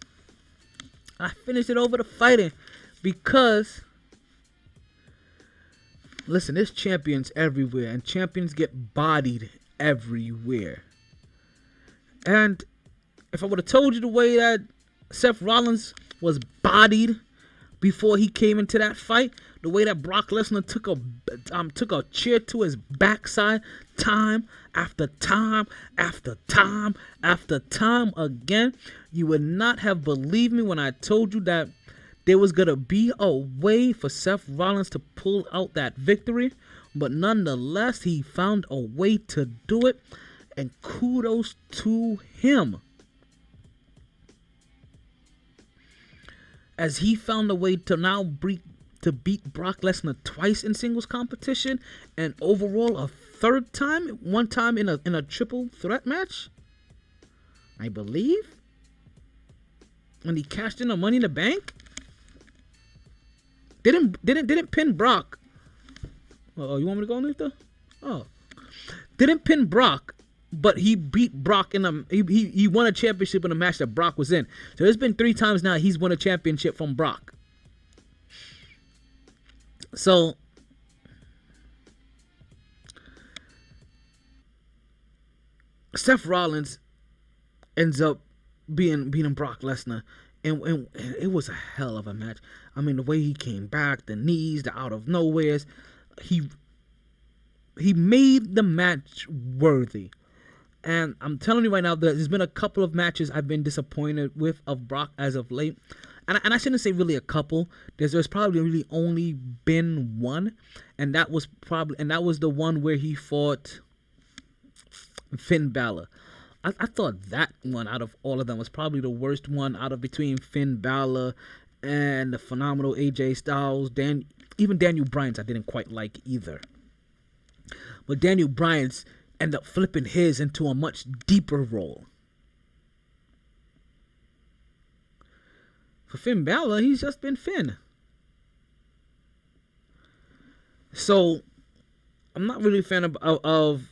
I finished it over to fighting because, listen, there's champions everywhere, and champions get bodied everywhere. And if I would have told you the way that Seth Rollins was bodied before he came into that fight, the way that Brock Lesnar took a chair to his backside time after time after time after time again, you would not have believed me when I told you that there was going to be a way for Seth Rollins to pull out that victory, but nonetheless, he found a way to do it, and kudos to him. As he found a way to now beat Brock Lesnar twice in singles competition, and overall a third time, one time in a triple threat match, I believe, when he cashed in on Money in the Bank. Didn't pin Brock. Oh, you want me to go on there? Oh, didn't pin Brock, but he beat Brock he won a championship in a match that Brock was in. So there's been 3 times now he's won a championship from Brock. So Seth Rollins ends up beating Brock Lesnar, and it was a hell of a match. I mean, the way he came back, the knees, the out of nowheres, he made the match worthy. And I'm telling you right now, there's been a couple of matches I've been disappointed with of Brock as of late. And I shouldn't say really a couple. There's probably really only been one, and that was the one where he fought Finn Balor. I thought that one out of all of them was probably the worst one out of between Finn Balor and the phenomenal AJ Styles. Even Daniel Bryan's I didn't quite like either. But Daniel Bryan's ended up flipping his into a much deeper role. For Finn Balor, he's just been Finn. So I'm not really a fan of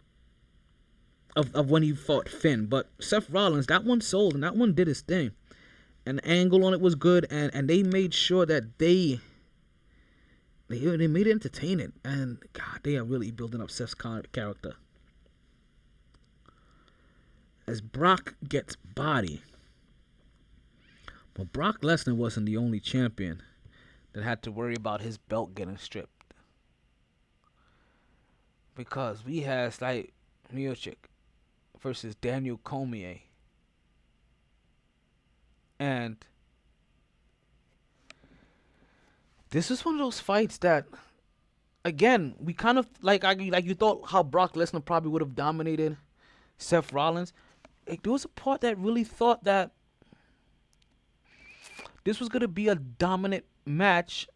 when he fought Finn, but Seth Rollins, that one sold and that one did his thing, and the angle on it was good, and they made sure that they made it entertaining, and God, they are really building up Seth's character. As Brock gets body, but Brock Lesnar wasn't the only champion that had to worry about his belt getting stripped, because we had like Miocic versus Daniel Cormier. And this is one of those fights that, again, we kind of like you thought how Brock Lesnar probably would have dominated Seth Rollins. There was a part that really thought that this was going to be a dominant match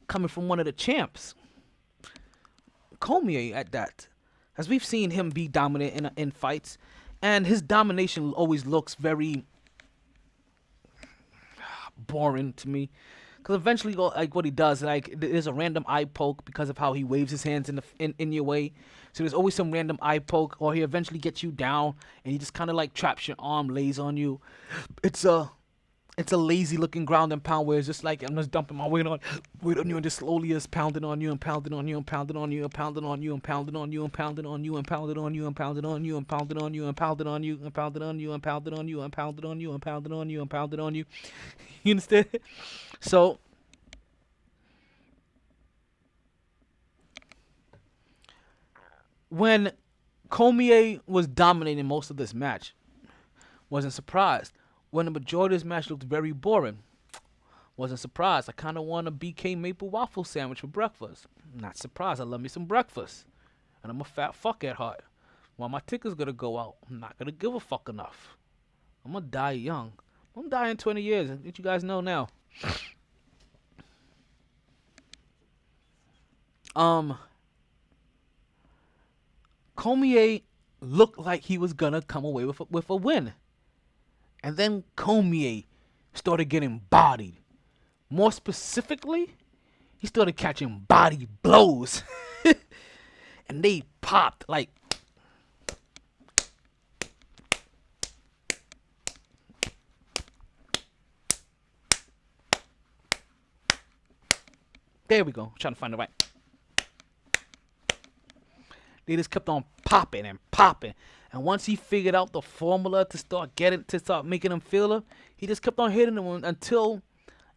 coming from one of the champs. Cormier at that. As we've seen him be dominant in fights, and his domination always looks very boring to me, because eventually, like what he does, like there's a random eye poke because of how he waves his hands in your way. So there's always some random eye poke, or he eventually gets you down, and he just kind of like traps your arm, lays on you. It's a lazy looking ground and pound where it's just like I'm just dumping my weight on you, and just slowly just pounding on you and pounding on you and pounding on you and pounding on you and pounding on you and pounding on you and pounding on you and pounding on you and pounding on you and pounding on you and pounding on you and pounding on you and pounding on you and pounding on you and pounding on you. You understand? So when Cormier was dominating most of this match, wasn't surprised. When the majority of this match looked very boring, wasn't surprised. I kind of want a BK maple waffle sandwich for breakfast. Not surprised. I love me some breakfast. And I'm a fat fuck at heart. While my ticker's going to go out, I'm not going to give a fuck enough. I'm going to die young. I'm dying in 20 years. What you guys know now. Cormier looked like he was going to come away with a win. And then Cormier started getting bodied. More specifically, he started catching body blows. And they popped like... There we go. I'm trying to find the right. They just kept on popping and popping. And once he figured out the formula to start making him feel it, he just kept on hitting him until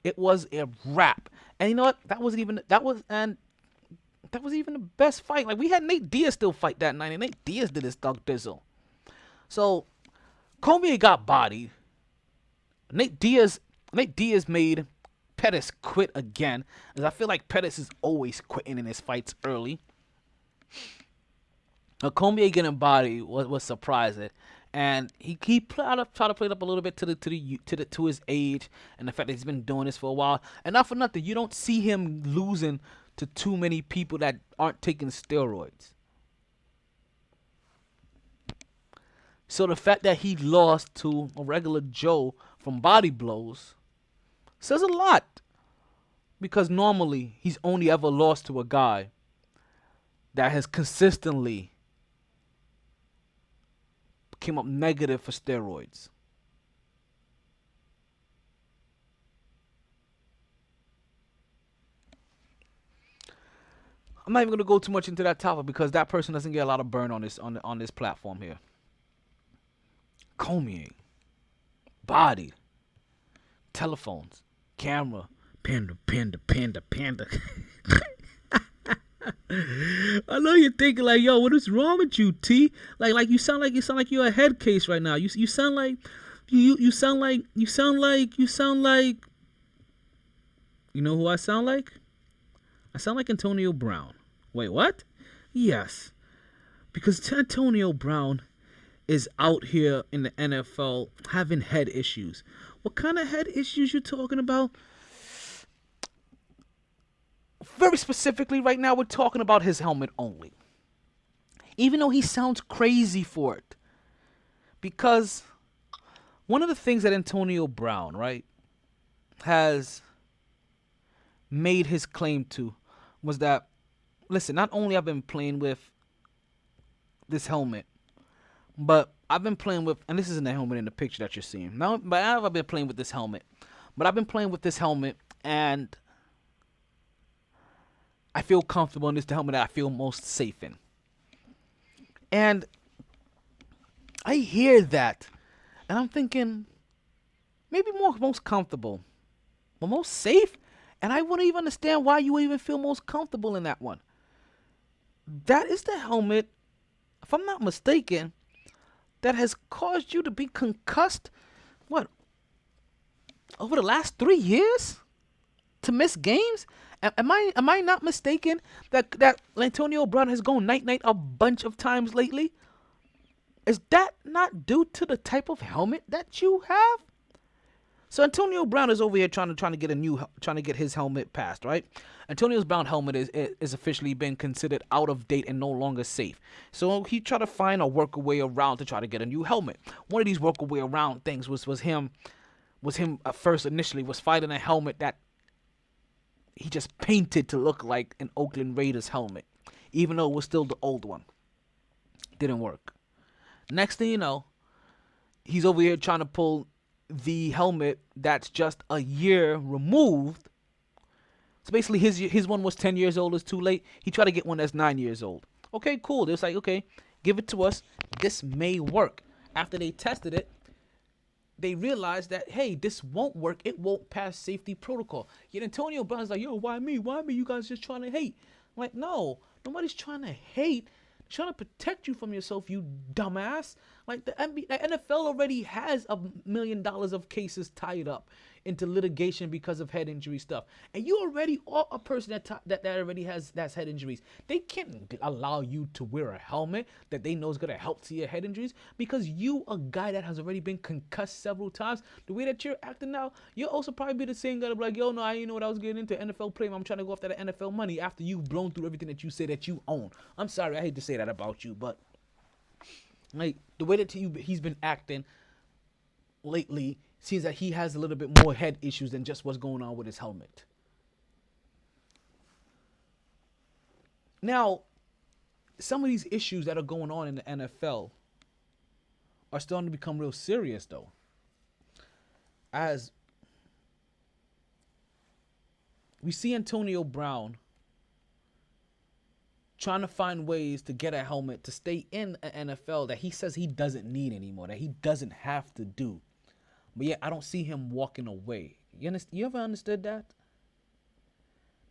it was a wrap. And you know what? That was even the best fight. Like, we had Nate Diaz still fight that night, and Nate Diaz did his thug dizzle. So Cormier got bodied. Nate Diaz Nate Diaz made Pettis quit again, as I feel like Pettis is always quitting in his fights early. Cormier getting body was surprising, and he tried to play it up a little bit to his age and the fact that he's been doing this for a while. And not for nothing, you don't see him losing to too many people that aren't taking steroids. So the fact that he lost to a regular Joe from body blows says a lot, because normally he's only ever lost to a guy that has consistently came up negative for steroids. I'm not even gonna go too much into that topic because that person doesn't get a lot of burn on this platform here. Cormier, body, telephones, camera, panda. I know you're thinking like, yo, what is wrong with you, T? Like you sound like you're a head case right now. You sound like you sound like you know who I sound like? I sound like Antonio Brown. Wait, what? Yes. Because Antonio Brown is out here in the NFL having head issues. What kind of head issues you talking about? Very specifically, right now, we're talking about his helmet only. Even though he sounds crazy for it. Because one of the things that Antonio Brown, right, has made his claim to was that, listen, not only I've been playing with this helmet, but I've been playing with, and this isn't the helmet in the picture that you're seeing. Now, but I've been playing with this helmet. But I've been playing with this helmet, and I feel comfortable in this helmet that I feel most safe in. And I hear that, and I'm thinking, maybe most comfortable, but most safe? And I wouldn't even understand why you would even feel most comfortable in that one. That is the helmet, if I'm not mistaken, that has caused you to be concussed, what, over the last 3 years? To miss games? Am I not mistaken that Antonio Brown has gone night-night a bunch of times lately? Is that not due to the type of helmet that you have? So Antonio Brown is over here trying to get his helmet passed, right? Antonio Brown helmet is officially been considered out of date and no longer safe. So he tried to find a workaway around to try to get a new helmet. One of these workaway around things was him at first initially was fighting a helmet that he just painted to look like an Oakland Raiders helmet, even though it was still the old one. Didn't work. Next thing you know, he's over here trying to pull the helmet that's just a year removed. So basically his one was 10 years old, it's too late. He tried to get one that's 9 years old. Okay, cool. It's like, okay, give it to us. This may work. After they tested it, they realized that, hey, this won't work. It won't pass safety protocol. Yet Antonio Brown's like, yo, why me? Why me? You guys just trying to hate. I'm like, no, nobody's trying to hate. They're trying to protect you from yourself, you dumbass. Like the NFL already has $1 million of cases tied up into litigation because of head injury stuff, and you already are a person that already has head injuries. They can't allow you to wear a helmet that they know is gonna help to your head injuries because you a guy that has already been concussed several times. The way that you're acting now, you'll also probably be the same guy to be like, yo, no, I didn't know what I was getting into. NFL player, I'm trying to go after the NFL money after you've blown through everything that you say that you own. I'm sorry, I hate to say that about you, but like the way that he's been acting lately seems that he has a little bit more head issues than just what's going on with his helmet. Now, some of these issues that are going on in the NFL are starting to become real serious, though. As we see Antonio Brown trying to find ways to get a helmet to stay in an NFL that he says he doesn't need anymore, that he doesn't have to do. But yet I don't see him walking away. You ever understood that?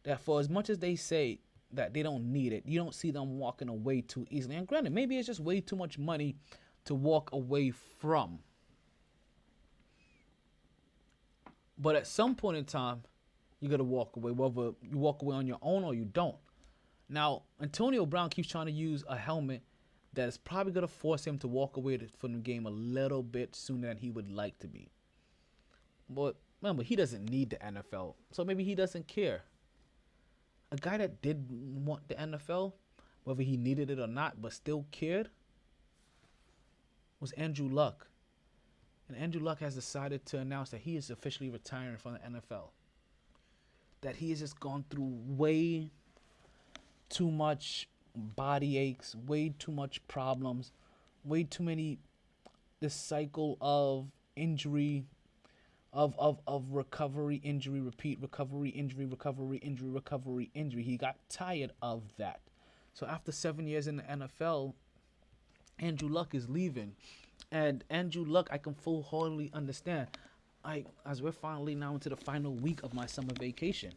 That for as much as they say that they don't need it, you don't see them walking away too easily. And granted, maybe it's just way too much money to walk away from. But at some point in time, you got to walk away, whether you walk away on your own or you don't. Now, Antonio Brown keeps trying to use a helmet that is probably going to force him to walk away from the game a little bit sooner than he would like to be. But remember, he doesn't need the NFL, so maybe he doesn't care. A guy that did want the NFL, whether he needed it or not, but still cared, was Andrew Luck. And Andrew Luck has decided to announce that he is officially retiring from the NFL. That he has just gone through way too much body aches, way too much problems, way too many, this cycle of injury, of recovery, injury, repeat, recovery, injury, recovery, injury, recovery, injury. He got tired of that. So after 7 years in the NFL, Andrew Luck is leaving. And Andrew Luck, I can full-heartedly understand. As we're finally now into the final week of my summer vacation.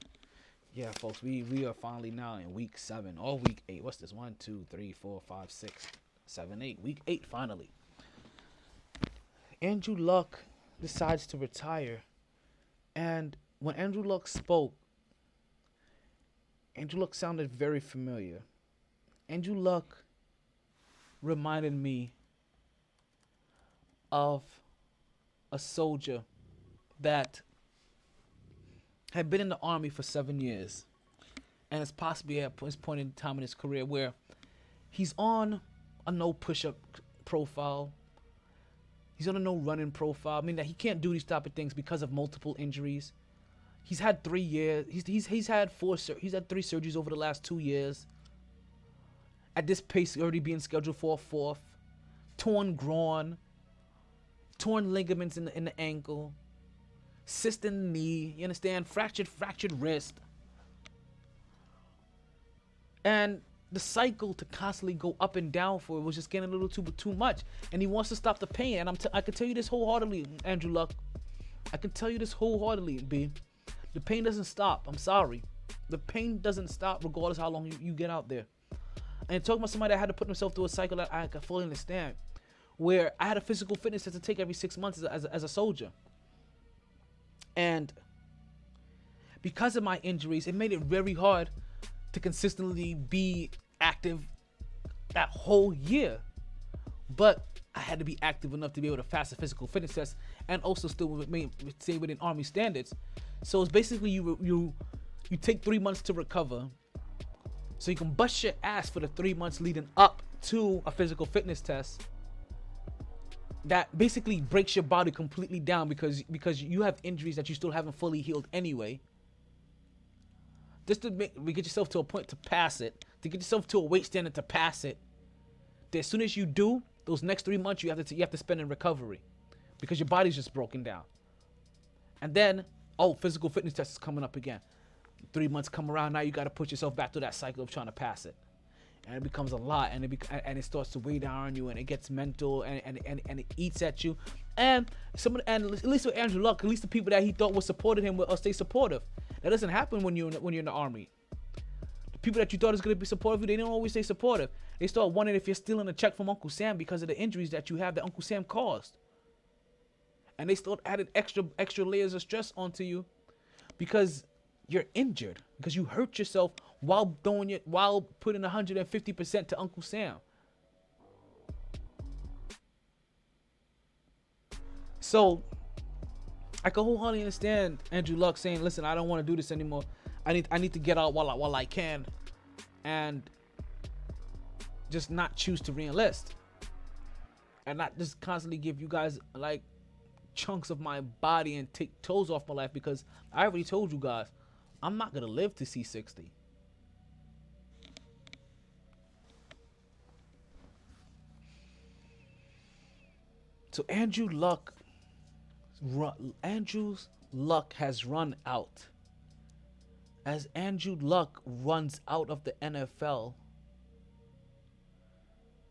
Yeah, folks, we are finally now in week 7 or week 8. What's this? 1, 2, 3, 4, 5, 6, 7, 8. Week 8 finally. Andrew Luck decides to retire. And when Andrew Luck spoke, Andrew Luck sounded very familiar. Andrew Luck reminded me of a soldier that had been in the army for 7 years, and it's possibly at this point in time in his career where he's on a no push-up profile, he's on a no running profile. I mean that he can't do these type of things because of multiple injuries. He's had 3 years. He's had 3 surgeries over the last 2 years. At this pace, already being scheduled for a 4th. Torn groin, torn ligaments in the ankle, cyst in the knee. You understand? Fractured wrist. And the cycle to constantly go up and down for it was just getting a little too much. And he wants to stop the pain. And I can tell you this wholeheartedly, Andrew Luck. I can tell you this wholeheartedly, B. The pain doesn't stop. I'm sorry. The pain doesn't stop regardless how long you get out there. And talking about somebody that had to put himself through a cycle that I can fully understand. Where I had a physical fitness test to take every 6 months as a soldier. And because of my injuries, it made it very hard to consistently be active that whole year. But I had to be active enough to be able to pass a physical fitness test and also still stay within Army standards. So it's basically you take 3 months to recover. So you can bust your ass for the 3 months leading up to a physical fitness test. That basically breaks your body completely down because you have injuries that you still haven't fully healed anyway. Just to get yourself to a point to pass it, to get yourself to a weight standard to pass it. That as soon as you do, those next 3 months you have to spend in recovery because your body's just broken down. And then, physical fitness test is coming up again. 3 months come around, now you got to put yourself back through that cycle of trying to pass it. And it becomes a lot, and it starts to weigh down on you, and it gets mental, and it eats at you. And at least with Andrew Luck, at least the people that he thought would support him will stay supportive. That doesn't happen when you're in the army. The people that you thought is going to be supportive of you, they don't always stay supportive. They start wondering if you're stealing a check from Uncle Sam because of the injuries that you have that Uncle Sam caused. And they start adding extra layers of stress onto you because you're injured, because you hurt yourself while putting 150% to Uncle Sam. So I can wholeheartedly understand Andrew Luck saying, "Listen, I don't want to do this anymore. I need to get out while I can, and just not choose to re-enlist, and not just constantly give you guys like chunks of my body and take toes off my life because I already told you guys." I'm not going to live to see 60. So Andrew's luck has run out. As Andrew Luck runs out of the NFL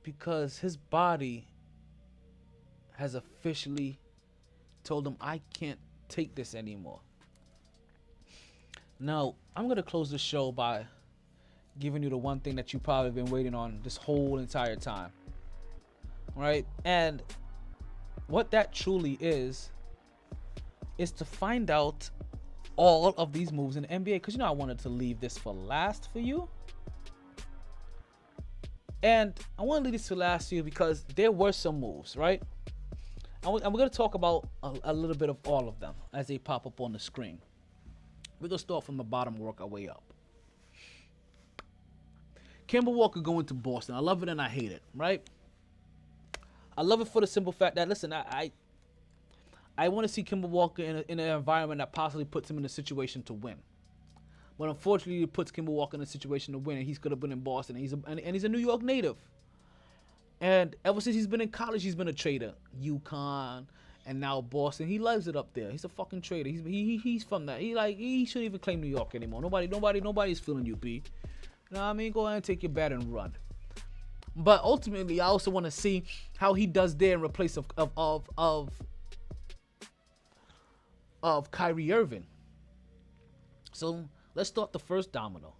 because his body has officially told him, I can't take this anymore. Now, I'm going to close the show by giving you the one thing that you probably been waiting on this whole entire time. Right? And what that truly is is to find out all of these moves in the NBA, because you know I wanted to leave this for last for you. And I want to leave this to last for you because there were some moves, right? And we're going to talk about a little bit of all of them as they pop up on the screen. We're going to start from the bottom and work our way up. Kemba Walker going to Boston. I love it and I hate it, right? I love it for the simple fact that, listen, I want to see Kemba Walker in an environment that possibly puts him in a situation to win. But unfortunately, it puts Kemba Walker in a situation to win, and he's could have been in Boston, and he's a New York native. And ever since he's been in college, he's been a trader. UConn and now Boston. He loves it up there. He's a fucking trader. He's from that. He shouldn't even claim New York anymore. Nobody's feeling you, B. You know what I mean? Go ahead and take your bat and run. But ultimately, I also want to see how he does there in replace of Kyrie Irving. So let's start the first domino.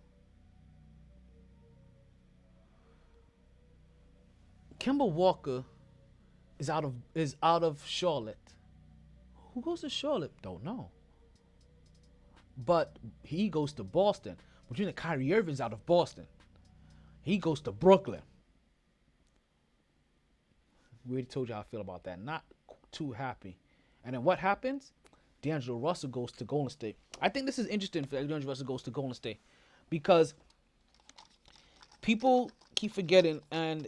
Kemba Walker is out of Charlotte. Who goes to Charlotte? Don't know. But he goes to Boston. But you know, Kyrie Irving's out of Boston. He goes to Brooklyn. We already told you how I feel about that. Not too happy. And then what happens? D'Angelo Russell goes to Golden State. I think this is interesting for D'Angelo Russell goes to Golden State because people keep forgetting, and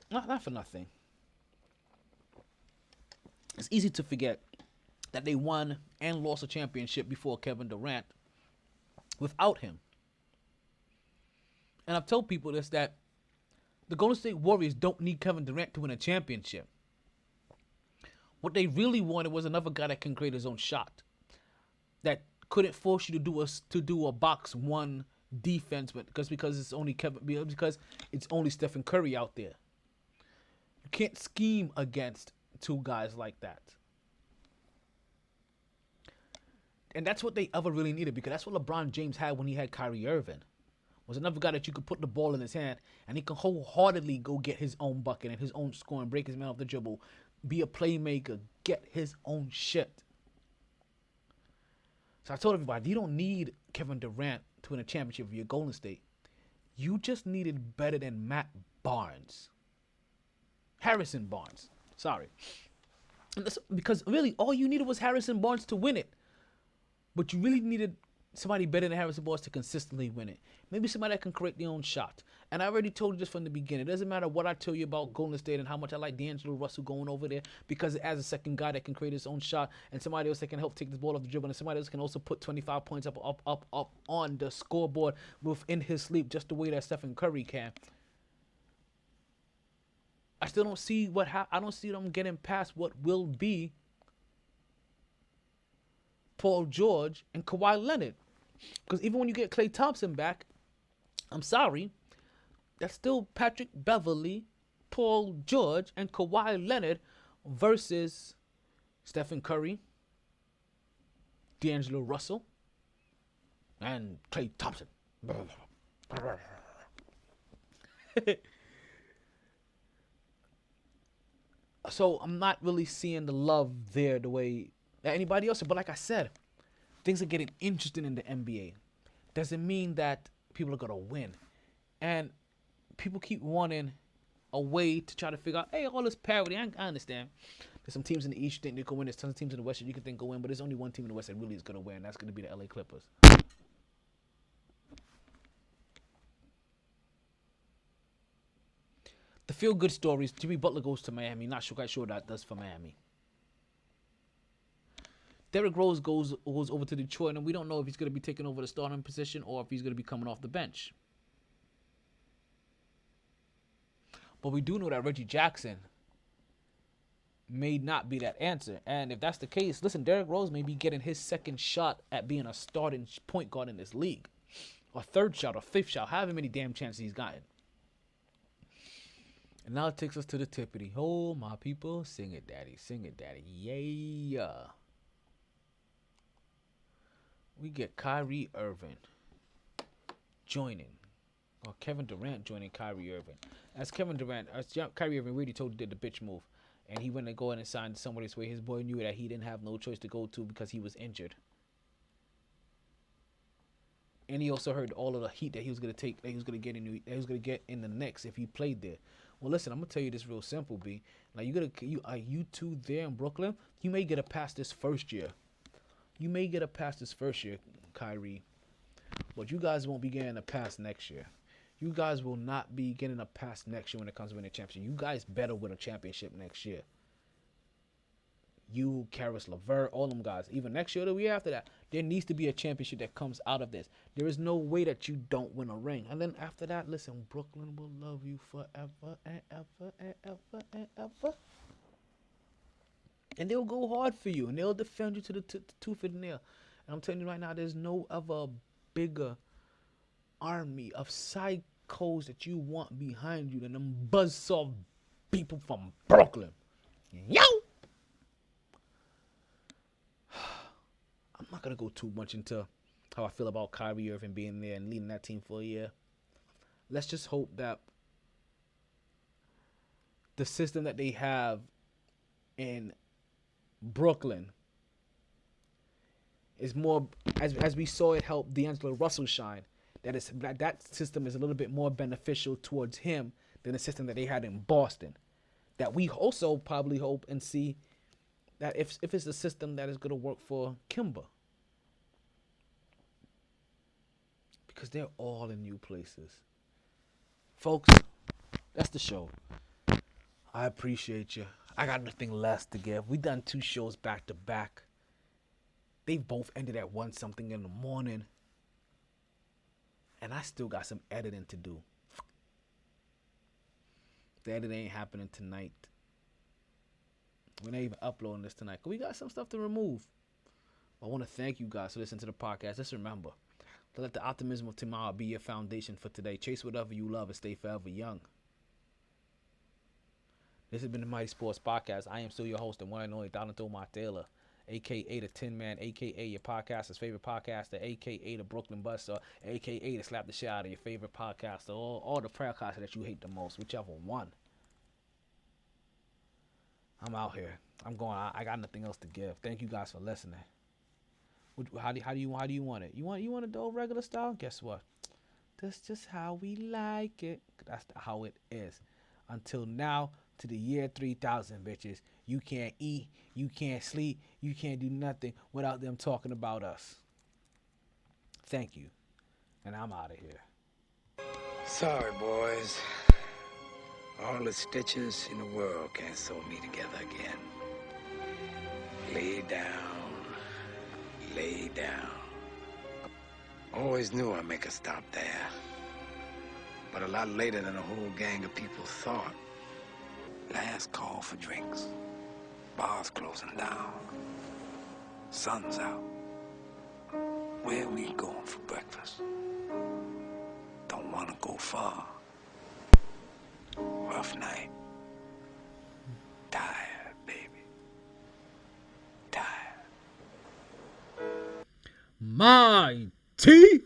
not for nothing. It's easy to forget that they won and lost a championship before Kevin Durant without him. And I've told people this, that the Golden State Warriors don't need Kevin Durant to win a championship. What they really wanted was another guy that can create his own shot, that couldn't force you to do a box one defense, but because it's only Stephen Curry out there. You can't scheme against two guys like that. And that's what they ever really needed, because that's what LeBron James had when he had Kyrie Irving. Was another guy that you could put the ball in his hand and he can wholeheartedly go get his own bucket and his own score and break his man off the dribble, be a playmaker, get his own shit. So I told everybody, you don't need Kevin Durant to win a championship for your Golden State. You just needed better than Matt Barnes. Harrison Barnes. Sorry. Because really, all you needed was Harrison Barnes to win it. But you really needed somebody better than Harrison Barnes to consistently win it. Maybe somebody that can create their own shot. And I already told you this from the beginning. It doesn't matter what I tell you about Golden State and how much I like D'Angelo Russell going over there, because it has a second guy that can create his own shot and somebody else that can help take this ball off the dribble, and somebody else can also put 25 points up on the scoreboard within his sleep, just the way that Stephen Curry can. I still don't see I don't see them getting past what will be Paul George and Kawhi Leonard. Because even when you get Klay Thompson back, I'm sorry, that's still Patrick Beverly, Paul George, and Kawhi Leonard versus Stephen Curry, D'Angelo Russell, and Klay Thompson. So I'm not really seeing the love there the way that anybody else. But like I said, things are getting interesting in the NBA. Doesn't mean that people are going to win. And people keep wanting a way to try to figure out, hey, all this parity, I understand. There's some teams in the East you think they can win. There's tons of teams in the West that you can think go win. But there's only one team in the West that really is going to win. And that's going to be the LA Clippers. The feel-good stories, Jimmy Butler goes to Miami. Not quite sure what that does for Miami. Derrick Rose goes over to Detroit, and we don't know if he's going to be taking over the starting position or if he's going to be coming off the bench. But we do know that Reggie Jackson may not be that answer. And if that's the case, listen, Derrick Rose may be getting his second shot at being a starting point guard in this league. Or third shot or fifth shot, however many damn chances he's gotten. And now it takes us to the tippity. Oh, my people, sing it, daddy. Sing it, daddy. Yeah. We get Kyrie Irving joining. Or Kevin Durant joining Kyrie Irving. As Kyrie Irving really did the bitch move. and he went to go in and signed somebody's way. His boy knew that he didn't have no choice to go to because he was injured. And he also heard all of the heat that he was gonna take, that he was gonna get in the Knicks if he played there. Well, listen, I'm gonna tell you this real simple, B. Like you two there in Brooklyn, you may get a pass this first year. You may get a pass this first year, Kyrie, but you guys won't be getting a pass next year. You guys will not be getting a pass next year when it comes to winning a championship. You guys better win a championship next year. You, Karis LeVert, all them guys. Even next year or the year after that, there needs to be a championship that comes out of this. There is no way that you don't win a ring. And then after that, listen, Brooklyn will love you forever and ever and ever and ever. And they'll go hard for you, and they'll defend you to the tooth and nail. And I'm telling you right now, there's no other bigger army of psychos that you want behind you than them buzzsaw people from Brooklyn. Yo! I'm not going to go too much into how I feel about Kyrie Irving being there and leading that team for a year. Let's just hope that the system that they have in Brooklyn is more, as we saw it help D'Angelo Russell shine, that system is a little bit more beneficial towards him than the system that they had in Boston. That we also probably hope and see that if it's a system that is going to work for Kimba. Because they're all in new places. Folks, that's the show. I appreciate you. I got nothing less to give. We done 2 shows back to back. They both ended at 1 something in the morning. And I still got some editing to do. The editing ain't happening tonight. We're not even uploading this tonight, because we got some stuff to remove. I want to thank you guys for listening to the podcast. Just remember to let the optimism of tomorrow be your foundation for today. Chase whatever you love and stay forever young. This has been the Mighty Sports Podcast. I am still your host, the one and only Donald Omar Taylor, a.k.a. the Tin Man, a.k.a. your podcaster's favorite podcaster, a.k.a. the Brooklyn Buster, a.k.a. the Slap the Shit Out of your favorite podcaster, or the podcaster that you hate the most, whichever one. I'm out here. I'm going. I got nothing else to give. Thank you guys for listening. How do you want it? You want it the old regular style? Guess what? That's just how we like it. That's how it is. Until now, to the year 3000, bitches. You can't eat. You can't sleep. You can't do nothing without them talking about us. Thank you. And I'm out of here. Sorry, boys. All the stitches in the world can't sew me together again. Lay down, lay down. Always knew I'd make a stop there. But a lot later than a whole gang of people thought. Last call for drinks. Bars closing down. Sun's out. Where we going for breakfast? Don't want to go far. Rough night. Tired, baby. Tired. MyT.